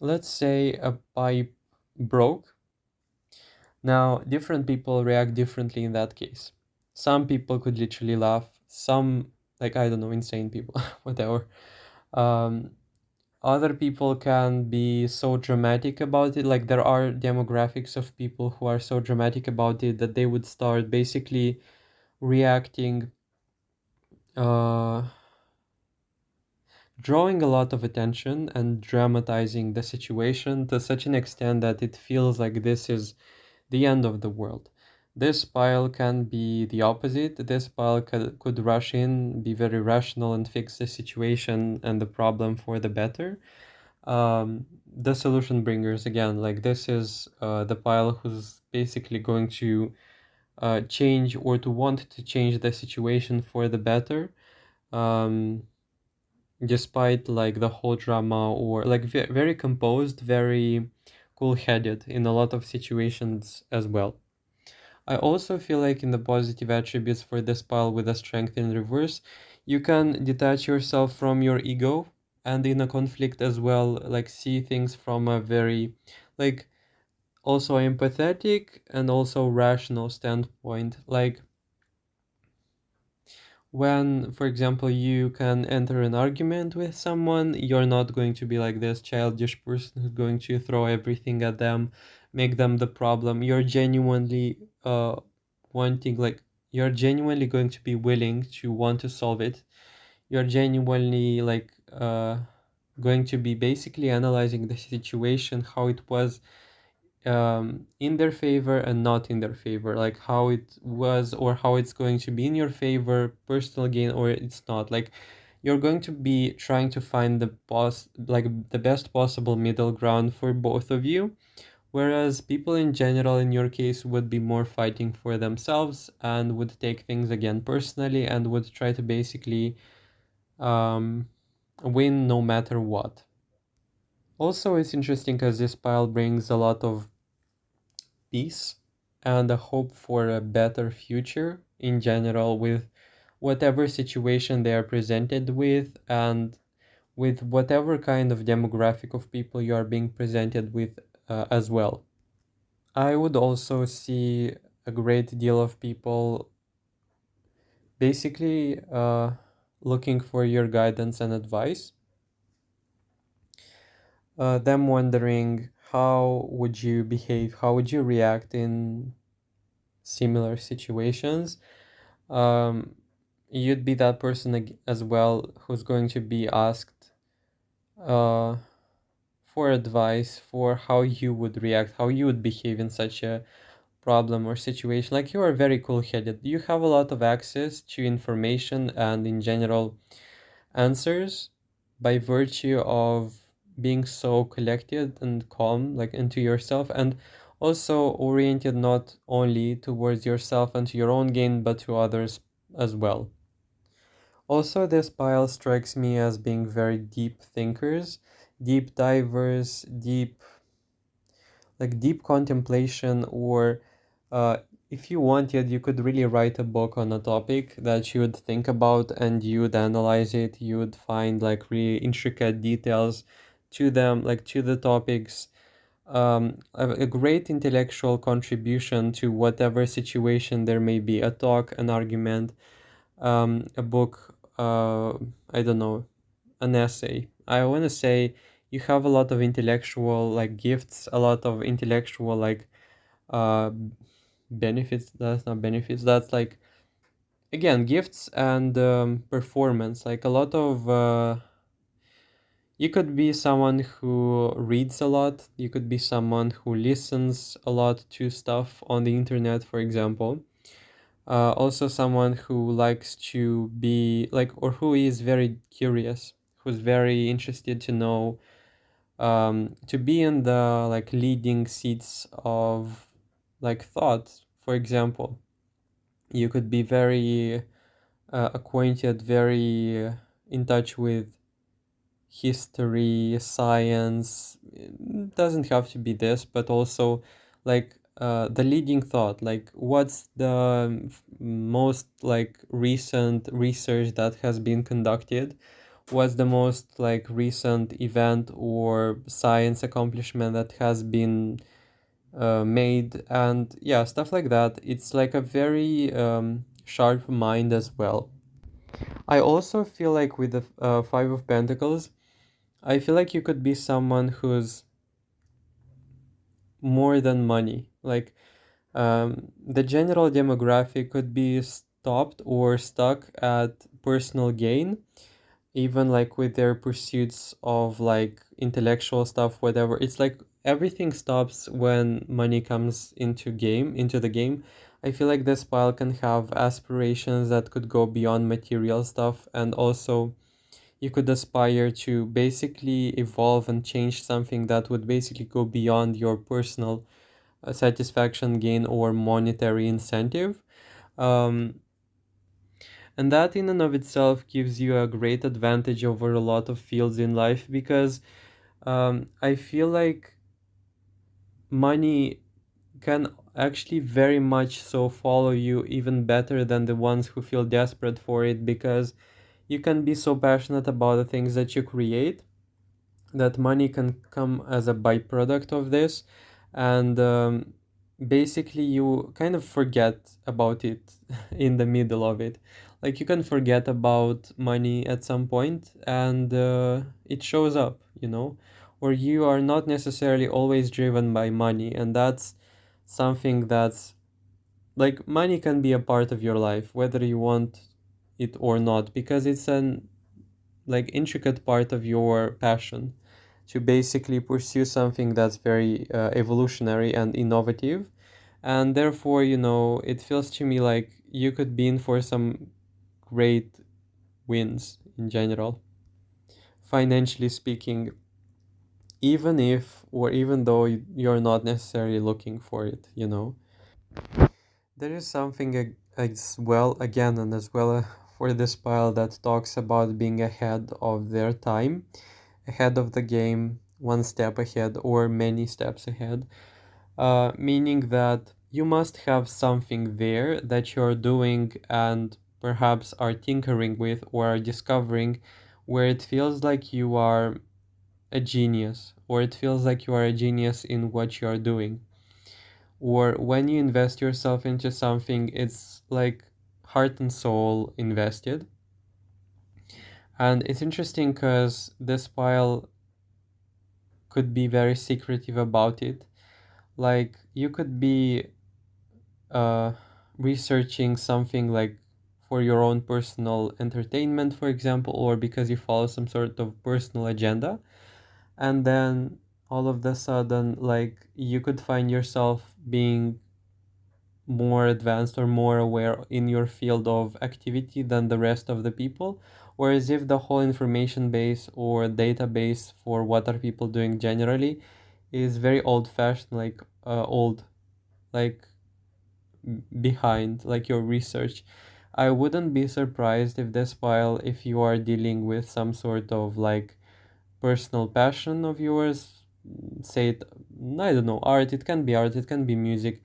Let's say a pipe broke. Now, different people react differently in that case. Some people could literally laugh. Some, like, I don't know, insane people, whatever. Um, Other people can be so dramatic about it. Like, there are demographics of people who are so dramatic about it that they would start basically reacting, uh, drawing a lot of attention and dramatizing the situation to such an extent that it feels like this is the end of the world. This pile can be the opposite. This pile could rush in, be very rational, and fix the situation and the problem for the better. The solution bringers, again, like this is the pile who's basically going to change or to want to change the situation for the better. Um, Despite like the whole drama, or like very composed, very cool-headed in a lot of situations as well. I also feel like in the positive attributes for this pile with a strength in reverse, you can detach yourself from your ego, and in a conflict as well, like see things from a very like also empathetic and also rational standpoint. Like when, for example, you can enter an argument with someone, you're not going to be like this childish person who's going to throw everything at them, make them the problem. You're genuinely wanting, like, you're genuinely going to be willing to want to solve it. You're genuinely like going to be basically analyzing the situation, how it was in their favor and not in their favor, like how it was or how it's going to be in your favor, personal gain, or it's not. Like you're going to be trying to find like the best possible middle ground for both of you, whereas people in general in your case would be more fighting for themselves and would take things again personally and would try to basically um, win no matter what. Also, it's interesting because this pile brings a lot of peace and a hope for a better future in general with whatever situation they are presented with, and with whatever kind of demographic of people you are being presented with as well. I would also see a great deal of people basically looking for your guidance and advice, them wondering how would you behave, how would you react in similar situations. um, you'd be that person as well who's going to be asked uh, for advice for how you would react, how you would behave in such a problem or situation. Like you are very cool-headed. You have a lot of access to information and in general answers by virtue of being so collected and calm, like into yourself, and also oriented not only towards yourself and to your own gain, but to others as well. Also, this pile strikes me as being very deep thinkers, deep divers, deep contemplation, or if you wanted, you could really write a book on a topic that you would think about and you would analyze it. You would find like really intricate details to them, like to the topics. A great intellectual contribution to whatever situation there may be, a talk, an argument, a book, I don't know, an essay. I want to say you have a lot of intellectual like gifts, a lot of intellectual like uh benefits. That's not benefits. That's like again gifts and performance. Like a lot of You could be someone who reads a lot. You could be someone who listens a lot to stuff on the internet, for example. Also, someone who likes to be like, or who is very curious, who's very interested to know, to be in the like leading seats of like thought. For example, you could be very acquainted, very in touch with history, science. It doesn't have to be this, but also like the leading thought, like what's the most like recent research that has been conducted, what's the most like recent event or science accomplishment that has been made, and yeah, stuff like that. It's like a very sharp mind as well. I also feel like with the Five of Pentacles, I feel like you could be someone who's more than money. Like the general demographic could be stopped or stuck at personal gain, even like with their pursuits of like intellectual stuff, whatever. It's like everything stops when money comes into the game. I feel like this pile can have aspirations that could go beyond material stuff, and also you could aspire to basically evolve and change something that would basically go beyond your personal satisfaction gain or monetary incentive. Um, and that in and of itself gives you a great advantage over a lot of fields in life, because I feel like money can actually very much so follow you even better than the ones who feel desperate for it, because you can be so passionate about the things that you create that money can come as a byproduct of this, and basically you kind of forget about it in the middle of it. Like you can forget about money at some point, and it shows up, or you are not necessarily always driven by money, and that's something that's like money can be a part of your life whether you want it or not, because it's an like intricate part of your passion to basically pursue something that's very evolutionary and innovative. And therefore, it feels to me like you could be in for some great wins in general, financially speaking, even if or even though you're not necessarily looking for it. There is something as well, again, and as well for this pile that talks about being ahead of their time, ahead of the game, one step ahead or many steps ahead, meaning that you must have something there that you're doing and perhaps are tinkering with or are discovering, where it feels like you are a genius, or it feels like you are a genius in what you are doing. Or when you invest yourself into something, it's like heart and soul invested. And it's interesting because this pile could be very secretive about it. Like you could be uh, researching something like for your own personal entertainment, for example, or because you follow some sort of personal agenda. And then all of the sudden, like you could find yourself being more advanced or more aware in your field of activity than the rest of the people. Whereas if the whole information base or database for what are people doing generally is very old fashioned, like old, like behind, like your research, I wouldn't be surprised if this file, if you are dealing with some sort of like personal passion of yours, say it, I don't know, art, it can be art, it can be music,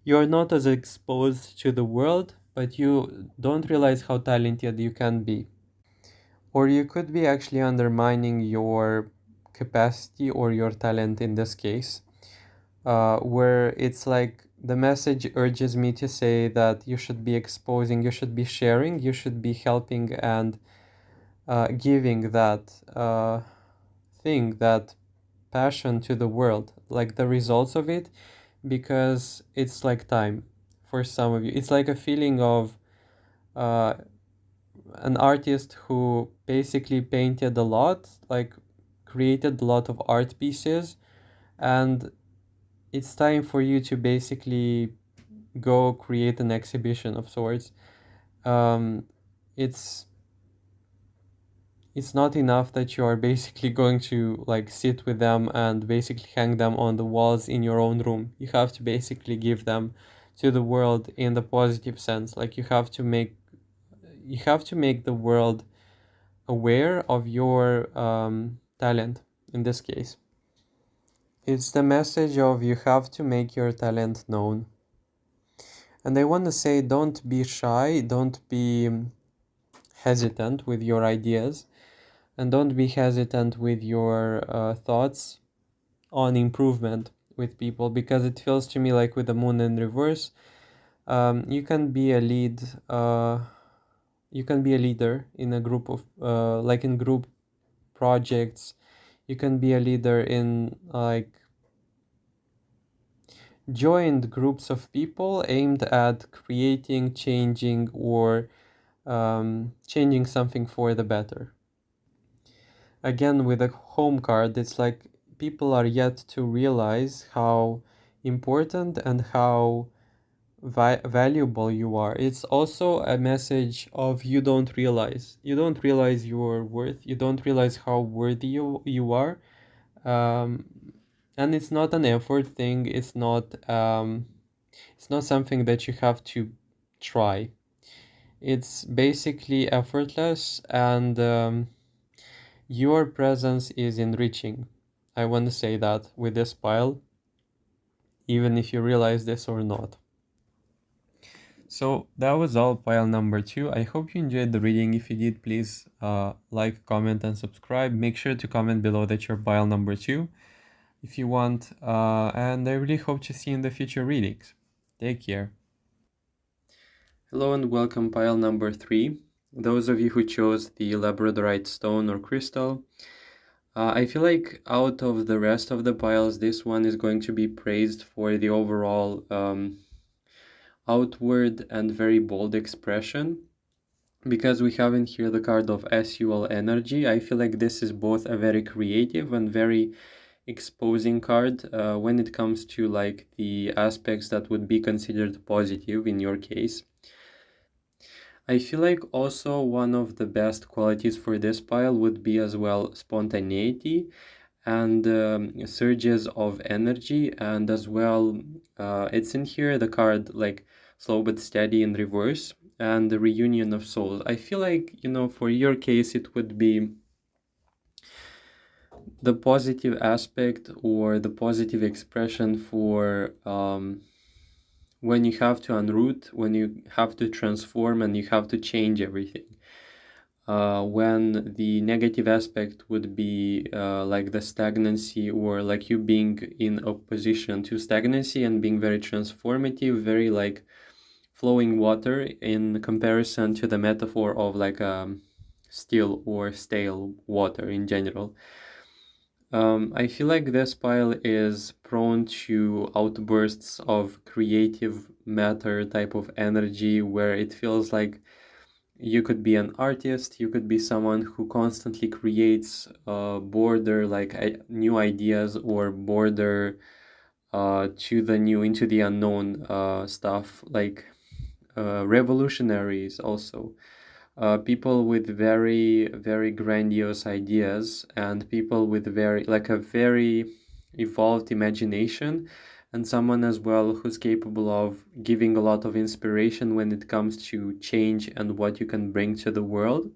you're not as exposed to the world, but you don't realize how talented you can be. Or you could be actually undermining your capacity or your talent in this case, where it's like the message urges me to say that you should be exposing, you should be sharing, you should be helping and giving that thing, that passion to the world, like the results of it, because it's like time for some of you. It's like a feeling of uh, an artist who basically painted a lot, like created a lot of art pieces, and it's time for you to basically go create an exhibition of sorts. Um, it's it's not enough that you are basically going to like sit with them and basically hang them on the walls in your own room. You have to basically give them to the world in the positive sense. Like you have to make the world aware of your talent in this case. It's the message of you have to make your talent known. And I want to say, don't be shy, don't be hesitant with your ideas, and don't be hesitant with your thoughts on improvement with people, because it feels to me like with the moon in reverse, you can be a lead. You can be a leader in a group of like in group projects. You can be a leader in like joined groups of people aimed at creating, changing, or changing something for the better. Again, with a home card, it's like people are yet to realize how important and how valuable you are. It's also a message of you don't realize. You don't realize your worth. You don't realize how worthy you are. Um, and it's not an effort thing. It's not something that you have to try. It's basically effortless, and your presence is enriching. I want to say that with this pile, even if you realize this or not. So that was all pile number 2. I hope you enjoyed the reading. If you did, please like, comment, and subscribe. Make sure to comment below that you're pile number 2 if you want. And I really hope to see you in the future readings. Take care. Hello and welcome pile number 3. Those of you who chose the labradorite stone or crystal, I feel like out of the rest of the piles, this one is going to be praised for the overall outward and very bold expression, because we have in here the card of SUL energy. I feel like this is both a very creative and very exposing card when it comes to like the aspects that would be considered positive in your case. I feel like also one of the best qualities for this pile would be as well spontaneity and surges of energy, and as well it's in here the card like slow but steady in reverse and the reunion of souls. I feel like, you know, for your case it would be the positive aspect or the positive expression for when you have to unroot, when you have to transform and you have to change everything. When the negative aspect would be like the stagnancy, or like you being in opposition to stagnancy and being very transformative, very like flowing water in comparison to the metaphor of like still or stale water in general. I feel like this pile is prone to outbursts of creative matter type of energy, where it feels like you could be an artist, you could be someone who constantly creates border like new ideas, or border to the new, into the unknown stuff, like revolutionaries also. People with very, very grandiose ideas, and people with very, like a very evolved imagination, and someone as well who's capable of giving a lot of inspiration when it comes to change and what you can bring to the world.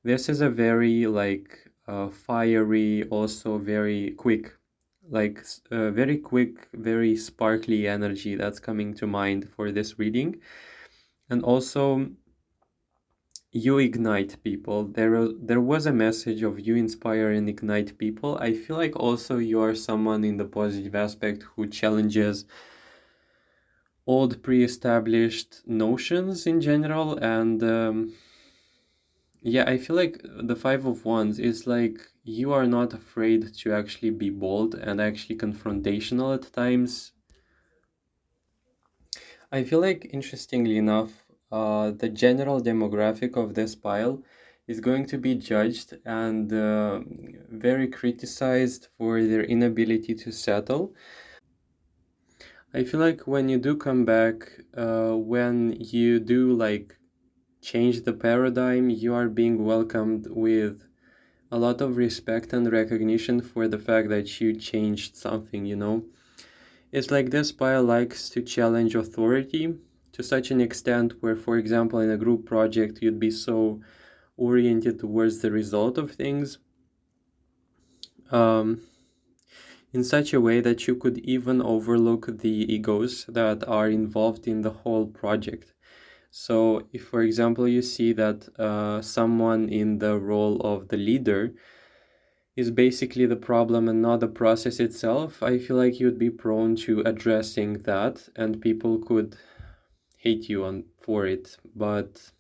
This is a very like fiery, also very quick, like very quick, very sparkly energy that's coming to mind for this reading. And also you ignite people. There was a message of you inspire and ignite people. I feel like also you are someone in the positive aspect who challenges old pre-established notions in general. And yeah, I feel like the Five of Wands is like you are not afraid to actually be bold and actually confrontational at times. I feel like, interestingly enough, the general demographic of this pile is going to be judged and very criticized for their inability to settle. I feel like when you do come back, when you do like change the paradigm, you are being welcomed with a lot of respect and recognition for the fact that you changed something, you know? It's like this pile likes to challenge authority to such an extent where, for example, in a group project, you'd be so oriented towards the result of things, um, in such a way that you could even overlook the egos that are involved in the whole project. So, if, for example, you see that someone in the role of the leader is basically the problem and not the process itself, I feel like you'd be prone to addressing that, and people could hate you for it. But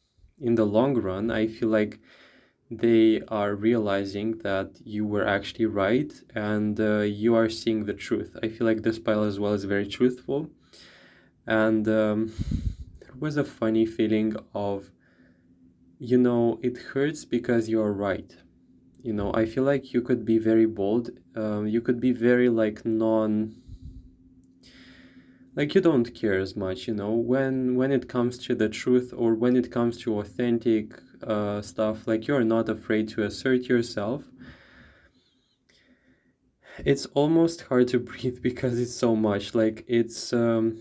in the long run, I feel like they are realizing that you were actually right, and you are seeing the truth. I feel like this pile as well is very truthful. And there was a funny feeling of, it hurts because you're right. I feel like you could be very bold. You could be very like like you don't care as much, when it comes to the truth, or when it comes to authentic stuff, like you're not afraid to assert yourself. It's almost hard to breathe because it's so much, like it's a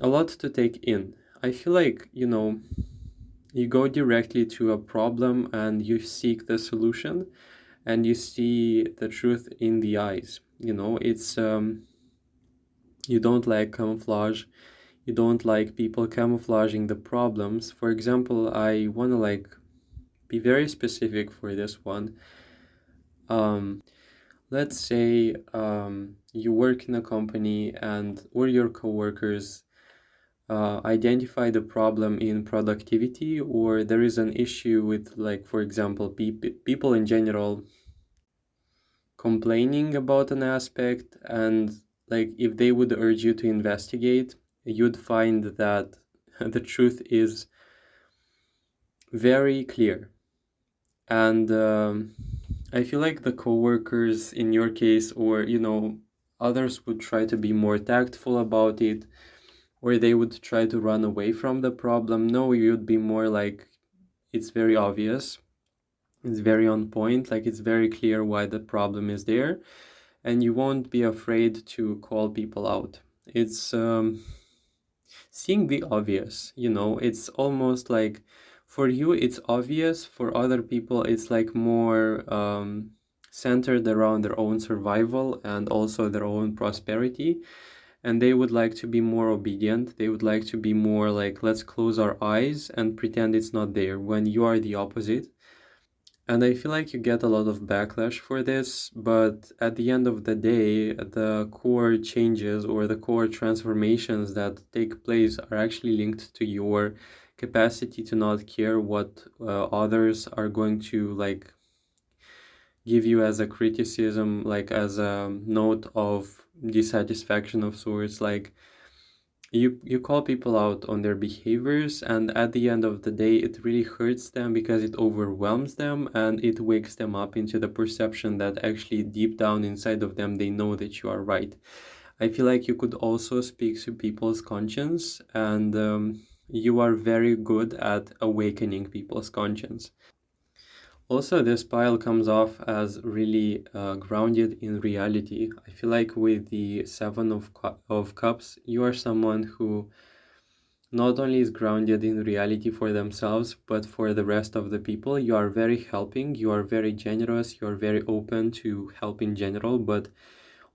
lot to take in. I feel like, you go directly to a problem and you seek the solution, and you see the truth in the eyes. It's you don't like camouflage. You don't like people camouflaging the problems. For example, I want to like be very specific for this one. Let's say you work in a company, and or your coworkers identify the problem in productivity, or there is an issue with, like, for example, people in general complaining about an aspect, and like if they would urge you to investigate, you'd find that the truth is very clear. And I feel like the coworkers in your case, or others, would try to be more tactful about it, or they would try to run away from the problem. No, you'd be more like, it's very obvious, it's very on point, like it's very clear why the problem is there, and you won't be afraid to call people out. It's seeing the obvious, it's almost like, for you it's obvious, for other people it's like more centered around their own survival and also their own prosperity, and they would like to be more obedient. They would like to be more like, let's close our eyes and pretend it's not there, when you are the opposite. And I feel like you get a lot of backlash for this, but at the end of the day, the core changes or the core transformations that take place are actually linked to your capacity to not care what others are going to like give you as a criticism, like as a note of dissatisfaction of sorts. Like, you call people out on their behaviors, and at the end of the day it really hurts them because it overwhelms them, and it wakes them up into the perception that actually deep down inside of them they know that you are right. I feel like you could also speak to people's conscience, and you are very good at awakening people's conscience. Also, this pile comes off as really grounded in reality. I feel like with the Seven of Cups, you are someone who not only is grounded in reality for themselves, but for the rest of the people. You are very helping, you are very generous, you are very open to help in general, but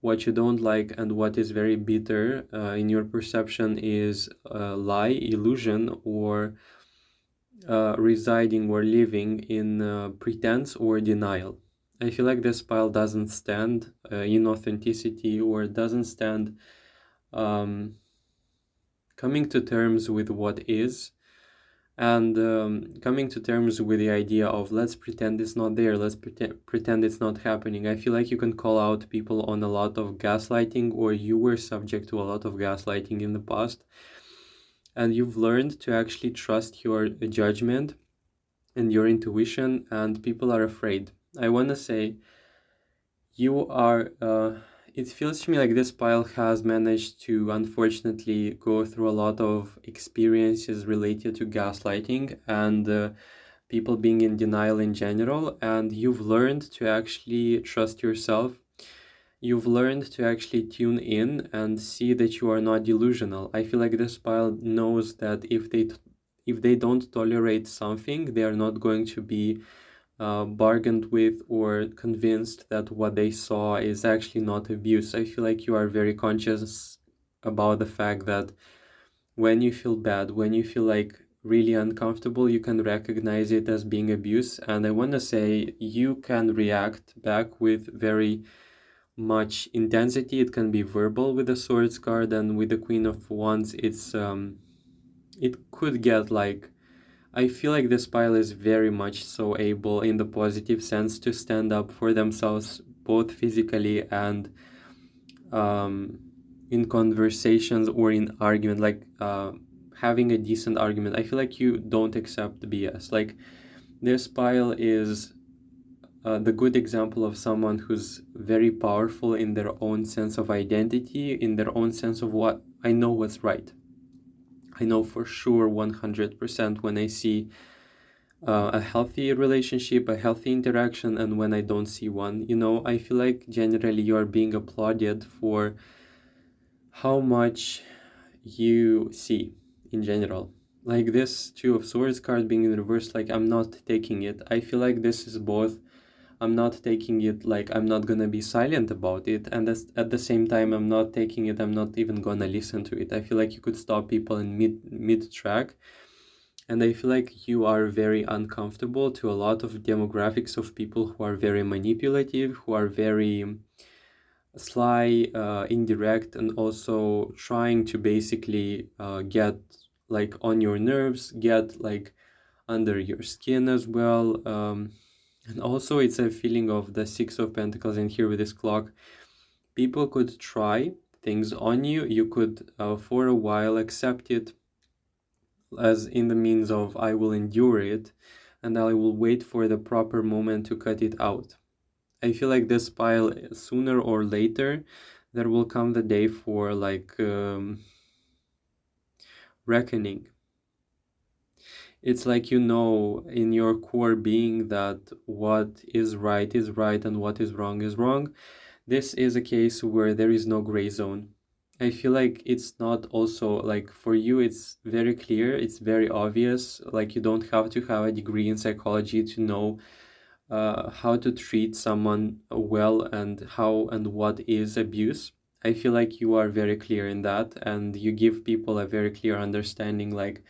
what you don't like and what is very bitter in your perception is lie, illusion, or residing or living in pretense or denial. I feel like this pile doesn't stand in authenticity, or doesn't stand um, coming to terms with what is, and coming to terms with the idea of, let's pretend it's not there, let's pretend it's not happening. I feel like you can call out people on a lot of gaslighting, or you were subject to a lot of gaslighting in the past, and you've learned to actually trust your judgment and your intuition, and people are afraid. I want to say you are, it feels to me like this pile has managed to unfortunately go through a lot of experiences related to gaslighting and people being in denial in general, and you've learned to actually trust yourself. You've learned to actually tune in and see that you are not delusional. I feel like this pile knows that if they don't tolerate something, they are not going to be bargained with or convinced that what they saw is actually not abuse. I feel like you are very conscious about the fact that when you feel bad, when you feel like really uncomfortable, you can recognize it as being abuse. And I want to say you can react back with very much intensity. It can be verbal with the swords card, and with the Queen of Wands, it could get like, I feel like this pile is very much so able in the positive sense to stand up for themselves both physically and um, in conversations or in argument, like having a decent argument. I feel like you don't accept BS. Like this pile is the good example of someone who's very powerful in their own sense of identity, in their own sense of what I know what's right. I know for sure 100% when I see a healthy relationship, a healthy interaction, and when I don't see one. You know, I feel like generally you are being applauded for how much you see in general. Like this Two of Swords card being in reverse, like I'm not taking it. I feel like this is both. I'm not taking it, like I'm not gonna be silent about it, and at the same time I'm not taking it, I'm not even gonna listen to it. I feel like you could stop people in mid track, and I feel like you are very uncomfortable to a lot of demographics of people who are very manipulative, who are very sly, indirect, and also trying to basically get like on your nerves, get like under your skin as well. And also it's a feeling of the Six of Pentacles in here with this clock. People could try things on you. You could for a while accept it as in the means of I will endure it and I will wait for the proper moment to cut it out. I feel like this pile, sooner or later, there will come the day for like reckoning. It's like you know in your core being that what is right and what is wrong. This is a case where there is no gray zone. I feel like it's not also like for you, it's very clear, it's very obvious. Like you don't have to have a degree in psychology to know how to treat someone well and how and what is abuse. I feel like you are very clear in that and you give people a very clear understanding. Like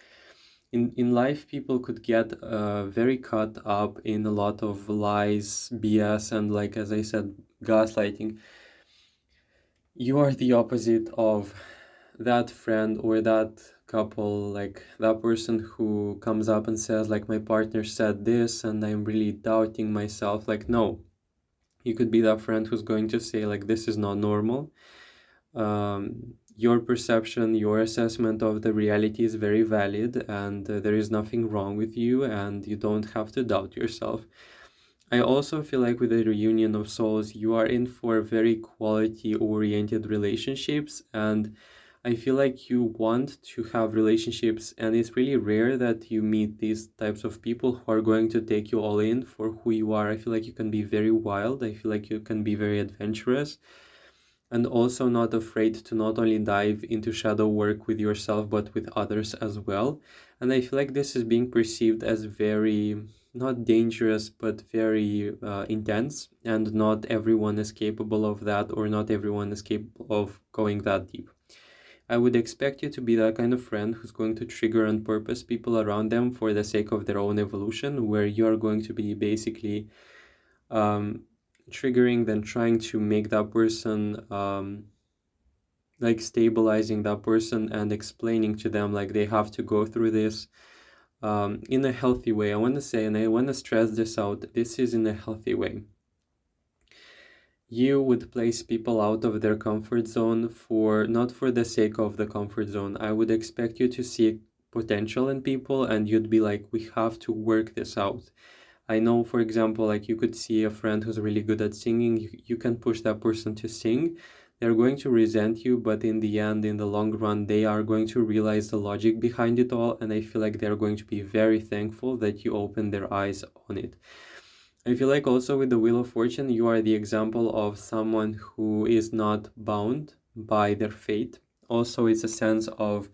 in life, people could get very caught up in a lot of lies, BS, and like as I said, gaslighting. You are the opposite of that friend or that couple, like that person who comes up and says like my partner said this and I'm really doubting myself. Like no, you could be that friend who's going to say like this is not normal. Your perception, your assessment of the reality is very valid, and there is nothing wrong with you, and you don't have to doubt yourself. I also feel like with the reunion of souls, you are in for very quality oriented relationships, and I feel like you want to have relationships, and it's really rare that you meet these types of people who are going to take you all in for who you are. I feel like you can be very wild, I feel like you can be very adventurous, and also not afraid to not only dive into shadow work with yourself but with others as well. And I feel like this is being perceived as very not dangerous but very intense, and not everyone is capable of that, or not everyone is capable of going that deep. I would expect you to be that kind of friend who's going to trigger on purpose people around them for the sake of their own evolution, where you're going to be basically um, triggering, then trying to make that person like stabilizing that person and explaining to them like they have to go through this in a healthy way. I want to say, and I want to stress this out, this is in a healthy way. You would place people out of their comfort zone for not for the sake of the comfort zone. I would expect you to seek potential in people, and you'd be like, we have to work this out. I know, for example, like you could see a friend who's really good at singing, you can push that person to sing. They're going to resent you, but in the end, in the long run, they are going to realize the logic behind it all, and I feel like they're going to be very thankful that you opened their eyes on it. I feel like also with the Wheel of Fortune, you are the example of someone who is not bound by their fate. Also, it's a sense of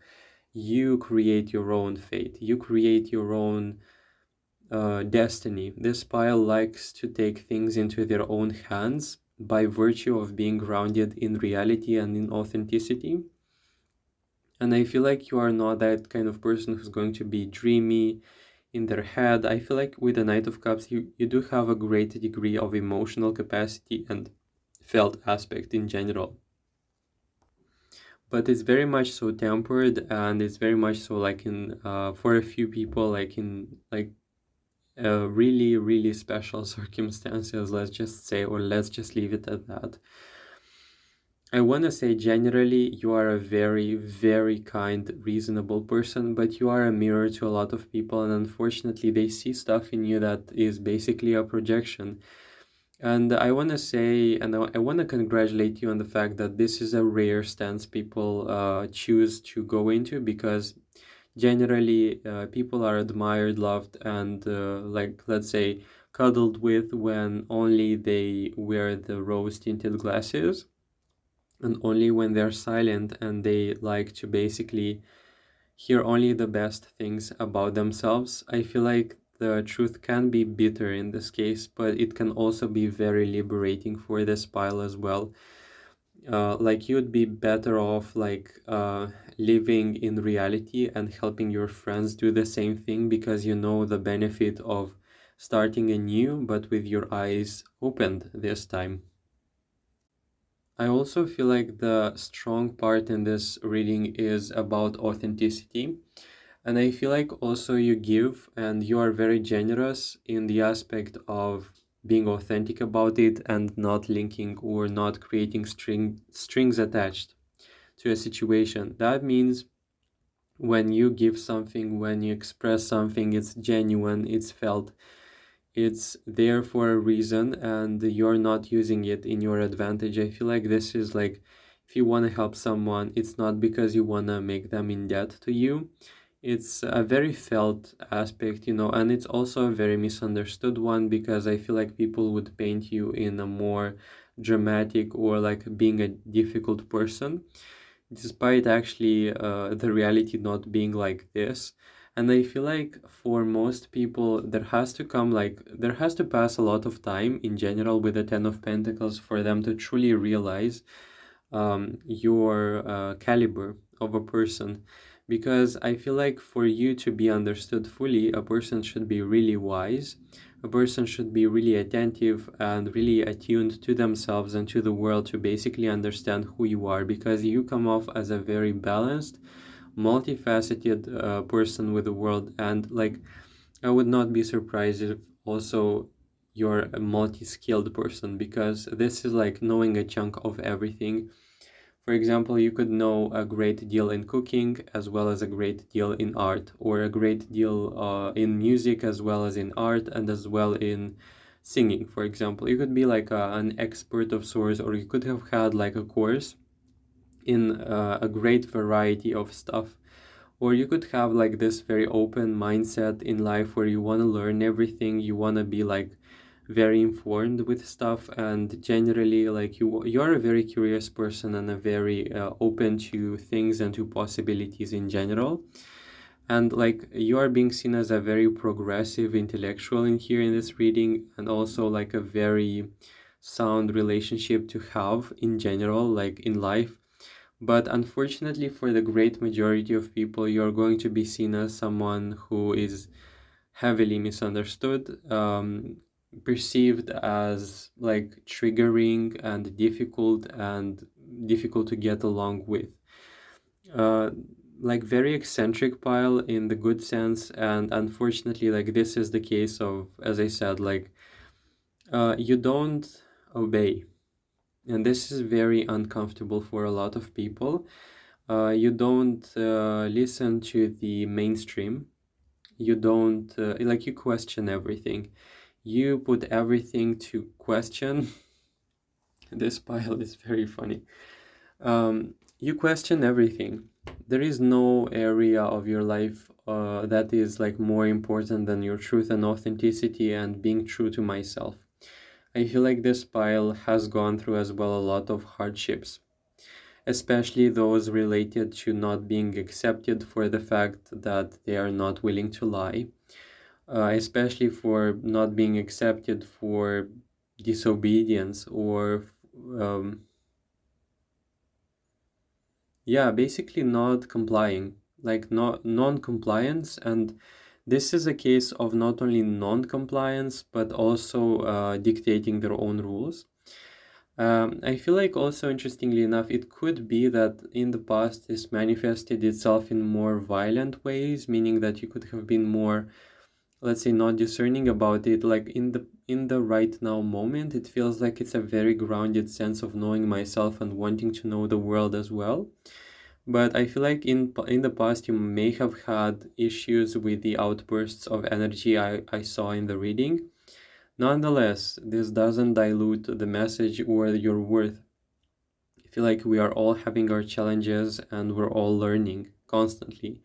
you create your own fate, you create your own destiny. This pile likes to take things into their own hands by virtue of being grounded in reality and in authenticity. And I feel like you are not that kind of person who's going to be dreamy in their head. I feel like with the Knight of Cups, you do have a great degree of emotional capacity and felt aspect in general. But it's very much so tempered, and it's very much so like in for a few people, like in like really, really special circumstances, let's just say, or let's just leave it at that. I want to say generally you are a very, very kind, reasonable person, but you are a mirror to a lot of people, and unfortunately they see stuff in you that is basically a projection. And I want to say, and I want to congratulate you on the fact that this is a rare stance people choose to go into, because generally people are admired, loved, and like, let's say, cuddled with when only they wear the rose-tinted glasses, and only when they're silent and they like to basically hear only the best things about themselves. I feel like the truth can be bitter in this case, but it can also be very liberating for this pile as well. Like you'd be better off like living in reality and helping your friends do the same thing, because you know the benefit of starting anew but with your eyes opened this time. I also feel like the strong part in this reading is about authenticity. And I feel like also you give and you are very generous in the aspect of being authentic about it and not linking or not creating strings attached to a situation. That means when you give something, when you express something, it's genuine, it's felt, it's there for a reason, and you're not using it in your advantage. I feel like this is like, if you want to help someone, it's not because you want to make them in debt to you. It's a very felt aspect, you know, and it's also a very misunderstood one, because I feel like people would paint you in a more dramatic or like being a difficult person, despite actually the reality not being like this. And I feel like for most people, there has to pass a lot of time in general with the Ten of Pentacles for them to truly realize your caliber of a person. Because I feel like for you to be understood fully, a person should be really wise, a person should be really attentive and really attuned to themselves and to the world to basically understand who you are, because you come off as a very balanced, multifaceted person with the world. And like, I would not be surprised if also you're a multi-skilled person, because this is like knowing a chunk of everything. For example, you could know a great deal in cooking as well as a great deal in art, or a great deal in music as well as in art, and as well in singing. For example, you could be like an expert of sorts, or you could have had like a course in a great variety of stuff. Or you could have like this very open mindset in life where you want to learn everything, you want to be like very informed with stuff, and generally like you're a very curious person and a very open to things and to possibilities in general. And like you are being seen as a very progressive intellectual in here in this reading, and also like a very sound relationship to have in general, like in life. But unfortunately, for the great majority of people, you're going to be seen as someone who is heavily misunderstood, perceived as like triggering and difficult to get along with. Uh, like very eccentric pile in the good sense, and unfortunately, like this is the case of, as I said, like you don't obey, and this is very uncomfortable for a lot of people. You don't listen to the mainstream. You don't like, you question everything. You put everything to question. This pile is very funny. You question everything. There is no area of your life that is like more important than your truth and authenticity and being true to myself. I feel like this pile has gone through as well a lot of hardships, especially those related to not being accepted for the fact that they are not willing to lie, especially for not being accepted for disobedience or um, yeah, basically not complying, like not non-compliance. And this is a case of not only non-compliance but also dictating their own rules. I feel like also, interestingly enough, it could be that in the past this manifested itself in more violent ways, meaning that you could have been more, let's say, not discerning about it. Like in the right now moment, it feels like it's a very grounded sense of knowing myself and wanting to know the world as well. But I feel like in the past you may have had issues with the outbursts of energy I saw in the reading. Nonetheless, this doesn't dilute the message or your worth. I feel like we are all having our challenges and we're all learning constantly.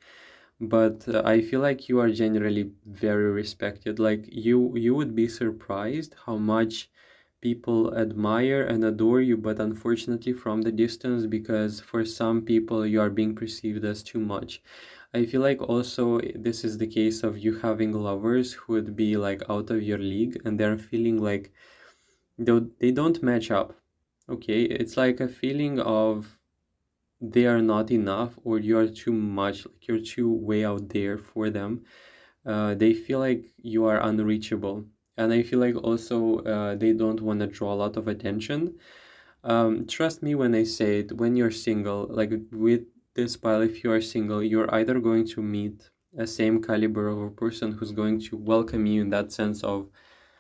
But I feel like you are generally very respected. Like you would be surprised how much people admire and adore you, but unfortunately from the distance, because for some people you are being perceived as too much. I feel like also this is the case of you having lovers who would be like out of your league and they're feeling like they don't match up. Okay, it's like a feeling of they are not enough or you are too much, like you're too way out there for them. They feel like you are unreachable. And I feel like also they don't want to draw a lot of attention. Trust me when I say it, when you're single, like with this pile, if you are single, you're either going to meet a same caliber of a person who's going to welcome you in that sense of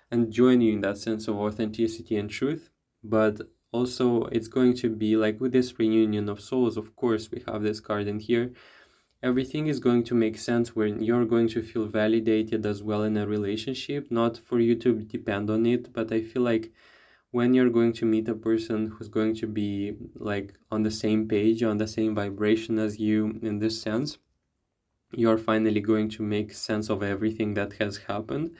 and join you in that sense of authenticity and truth. But also, it's going to be like with this reunion of souls, of course, we have this card in here. Everything is going to make sense when you're going to feel validated as well in a relationship, not for you to depend on it, but I feel like when you're going to meet a person who's going to be like on the same page, on the same vibration as you in this sense, you're finally going to make sense of everything that has happened.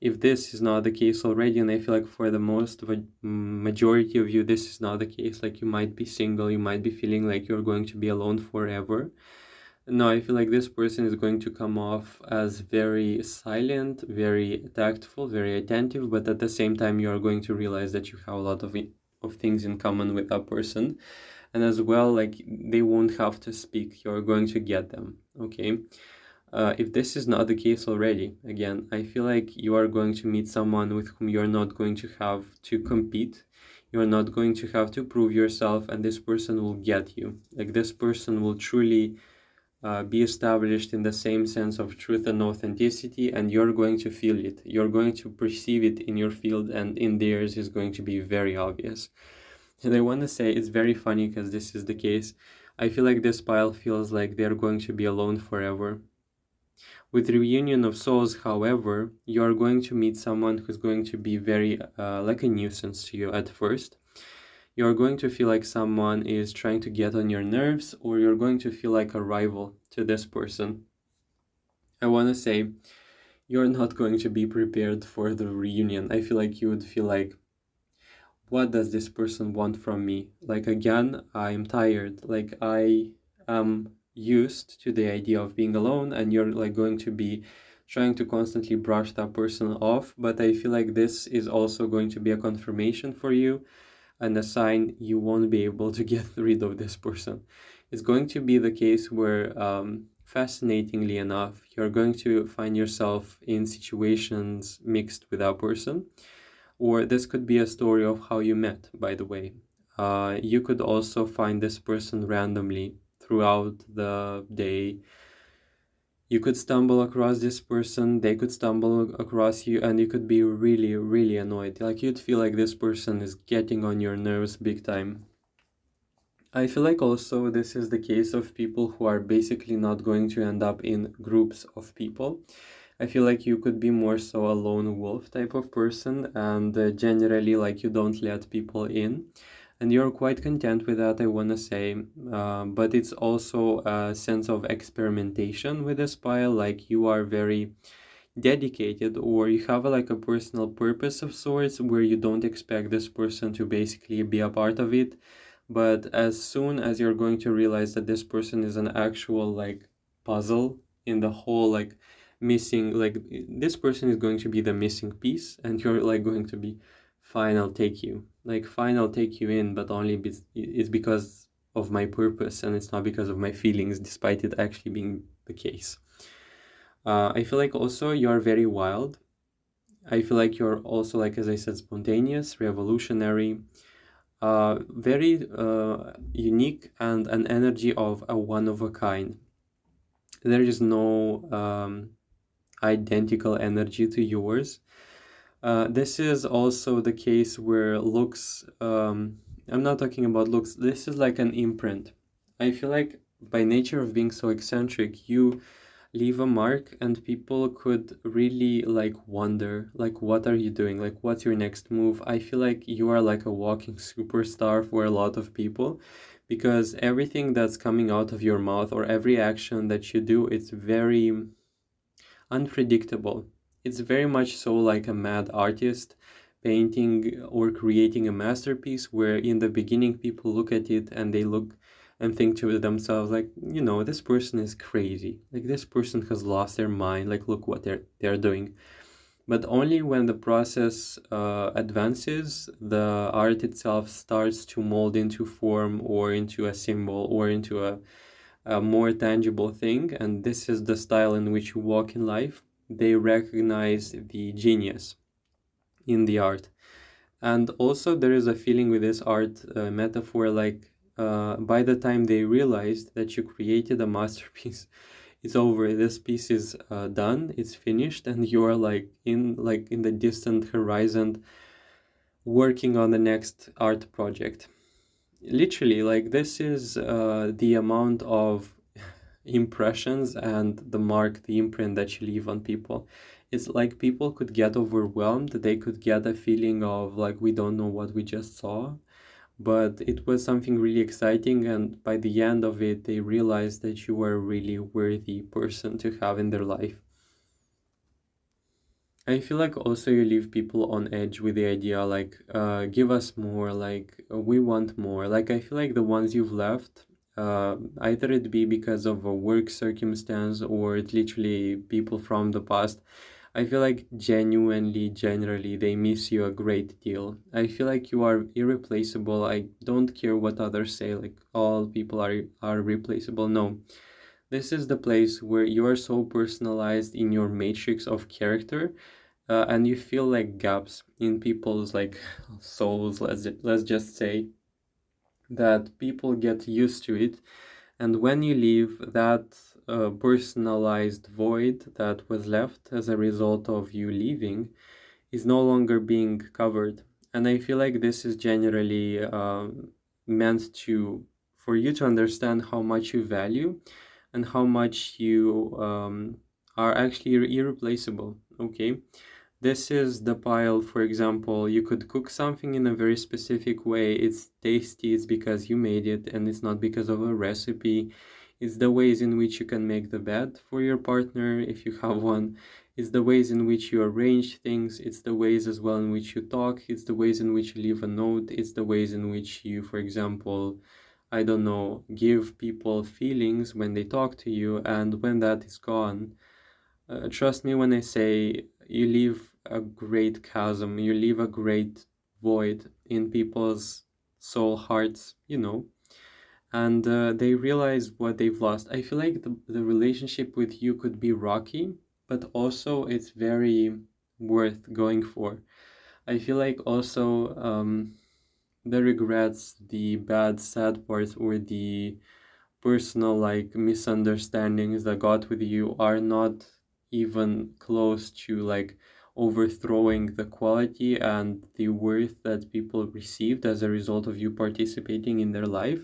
If this is not the case already, and I feel like for the most of a majority of you this is not the case, like you might be single, you might be feeling like you're going to be alone forever. No, I feel like this person is going to come off as very silent, very tactful, very attentive, but at the same time you are going to realize that you have a lot of things in common with that person. And as well, like they won't have to speak, you're going to get them. Okay, if this is not the case already, again, I feel like you are going to meet someone with whom you're not going to have to compete. You're not going to have to prove yourself, and this person will get you. Like this person will truly be established in the same sense of truth and authenticity, and you're going to feel it. You're going to perceive it in your field, and in theirs is going to be very obvious. And I want to say it's very funny because this is the case. I feel like this pile feels like they're going to be alone forever. With reunion of souls, however, you are going to meet someone who's going to be very like a nuisance to you at first. You're going to feel like someone is trying to get on your nerves, or you're going to feel like a rival to this person. I want to say you're not going to be prepared for the reunion. I feel like you would feel like, what does this person want from me? Like, again, I'm tired. Like, I am used to the idea of being alone, and you're like going to be trying to constantly brush that person off. But I feel like this is also going to be a confirmation for you and a sign you won't be able to get rid of this person. It's going to be the case where, fascinatingly enough, you're going to find yourself in situations mixed with that person. Or this could be a story of how you met, by the way. You could also find this person randomly throughout the day. You could stumble across this person, they could stumble across you, and you could be really, really annoyed. Like you'd feel like this person is getting on your nerves big time. I feel like also this is the case of people who are basically not going to end up in groups of people. I feel like you could be more so a lone wolf type of person, and generally, like, you don't let people in, and you're quite content with that, I want to say. But it's also a sense of experimentation with this pile, like, you are very dedicated, or you have like a personal purpose of sorts where you don't expect this person to basically be a part of it. But as soon as you're going to realize that this person is an actual like puzzle in the whole, like, missing, like, this person is going to be the missing piece, and you're like going to be fine, I'll take you, like, fine, I'll take you in, but only it's because of my purpose, and it's not because of my feelings, despite it actually being the case. I feel like also you're very wild. I feel like you're also, like, as I said, spontaneous, revolutionary, very unique, and an energy of a one of a kind. There is no identical energy to yours. This is also the case where looks, I'm not talking about looks, this is like an imprint. I feel like by nature of being so eccentric, you leave a mark, and people could really like wonder, like, what are you doing, like, what's your next move. I feel like you are like a walking superstar for a lot of people, because everything that's coming out of your mouth, or every action that you do, it's very unpredictable. It's very much so like a mad artist painting or creating a masterpiece, where in the beginning people look at it and they look and think to themselves, like, this person is crazy. Like, this person has lost their mind. Like, look what they're doing. But only when the process advances, the art itself starts to mold into form, or into a symbol, or into a more tangible thing, and this is the style in which you walk in life. They recognize the genius in the art. And also, there is a feeling with this art metaphor, like, by the time they realized that you created a masterpiece, it's over. This piece is done, it's finished, and you are like in the distant horizon, working on the next art project. Literally, like, this is the amount of impressions and the imprint that you leave on people. It's like people could get overwhelmed, they could get a feeling of like, we don't know what we just saw, but it was something really exciting, and by the end of it, they realized that you were a really worthy person to have in their life. I feel like also you leave people on edge with the idea, like, give us more, like, we want more. Like, I feel like the ones you've left, either it be because of a work circumstance, or it's literally people from the past. I feel like genuinely, generally, they miss you a great deal. I feel like you are irreplaceable. I don't care what others say, like, all people are replaceable. No. This is the place where you are so personalized in your matrix of character, and you feel like gaps in people's like souls, let's just say, that people get used to it, and when you leave, that personalized void that was left as a result of you leaving is no longer being covered. And I feel like this is generally meant to for you to understand how much you value, and how much you are actually irreplaceable. Okay, this is the pile. For example, you could cook something in a very specific way. It's tasty, it's because you made it, and it's not because of a recipe. It's the ways in which you can make the bed for your partner if you have one. It's the ways in which you arrange things. It's the ways as well in which you talk. It's the ways in which you leave a note. It's the ways in which you, for example, I don't know, give people feelings when they talk to you. And when that is gone, trust me when I say you leave a great chasm, you leave a great void in people's soul hearts, and they realize what they've lost. I feel like the relationship with you could be rocky, but also it's very worth going for. I feel like also the regrets, the bad, sad parts, or the personal like misunderstandings that got with you are not even close to like overthrowing the quality and the worth that people received as a result of you participating in their life.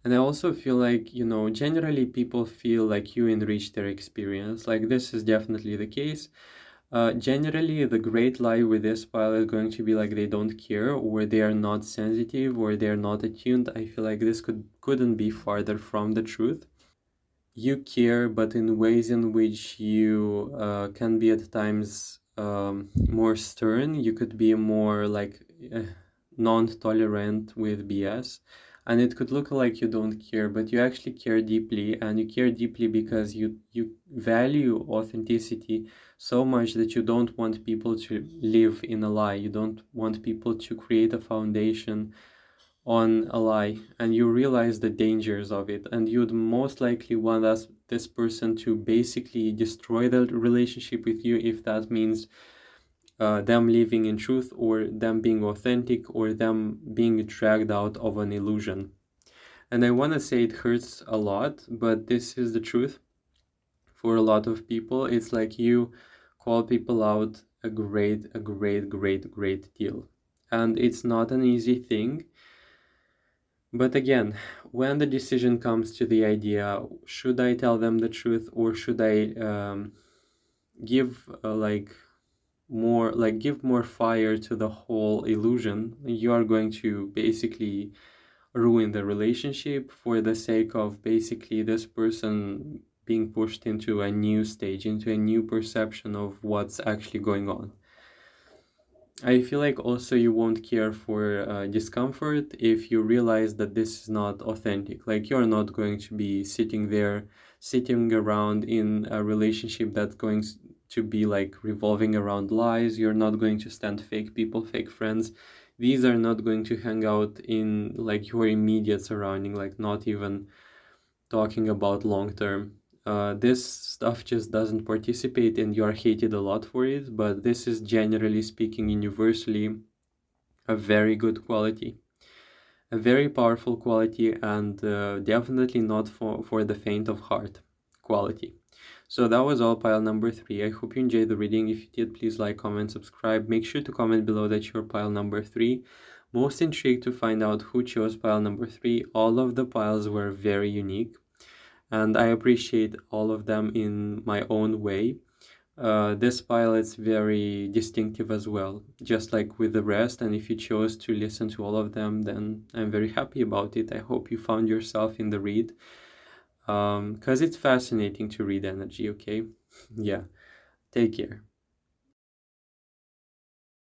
And I also feel like, generally people feel like you enrich their experience. Like this is definitely the case. Generally, the great lie with this pile is going to be like they don't care, or they are not sensitive, or they are not attuned. I feel like this couldn't be farther from the truth. You care, but in ways in which you can be at times more stern. You could be more like non-tolerant with BS, and it could look like you don't care, but you actually care deeply, and you care deeply because you value authenticity so much that you don't want people to live in a lie. You don't want people to create a foundation on a lie, and you realize the dangers of it, and you'd most likely want this person to basically destroy the relationship with you if that means them living in truth, or them being authentic, or them being dragged out of an illusion. And I want to say it hurts a lot, but this is the truth. For a lot of people, it's like you call people out a great deal, and it's not an easy thing. But again, when the decision comes to the idea, should I tell them the truth, or should I give give more fire to the whole illusion? You are going to basically ruin the relationship for the sake of basically this person being pushed into a new stage, into a new perception of what's actually going on. I feel like also you won't care for discomfort if you realize that this is not authentic. Like you're not going to be sitting around in a relationship that's going to be like revolving around lies. You're not going to stand fake people, fake friends. These are not going to hang out in like your immediate surrounding, like not even talking about long term. This stuff just doesn't participate, and you are hated a lot for it, but this is generally speaking, universally, a very good quality, a very powerful quality, and definitely not for the faint of heart quality. So that was all pile number 3. I hope you enjoyed the reading. If you did, please like, comment, subscribe. Make sure to comment below that you're pile number 3. Most intrigued to find out who chose pile number 3. All of the piles were very unique, and I appreciate all of them in my own way. This pile is very distinctive as well, just like with the rest, and if you chose to listen to all of them, then I'm very happy about it. I hope you found yourself in the read, because it's fascinating to read energy, okay? Yeah, take care.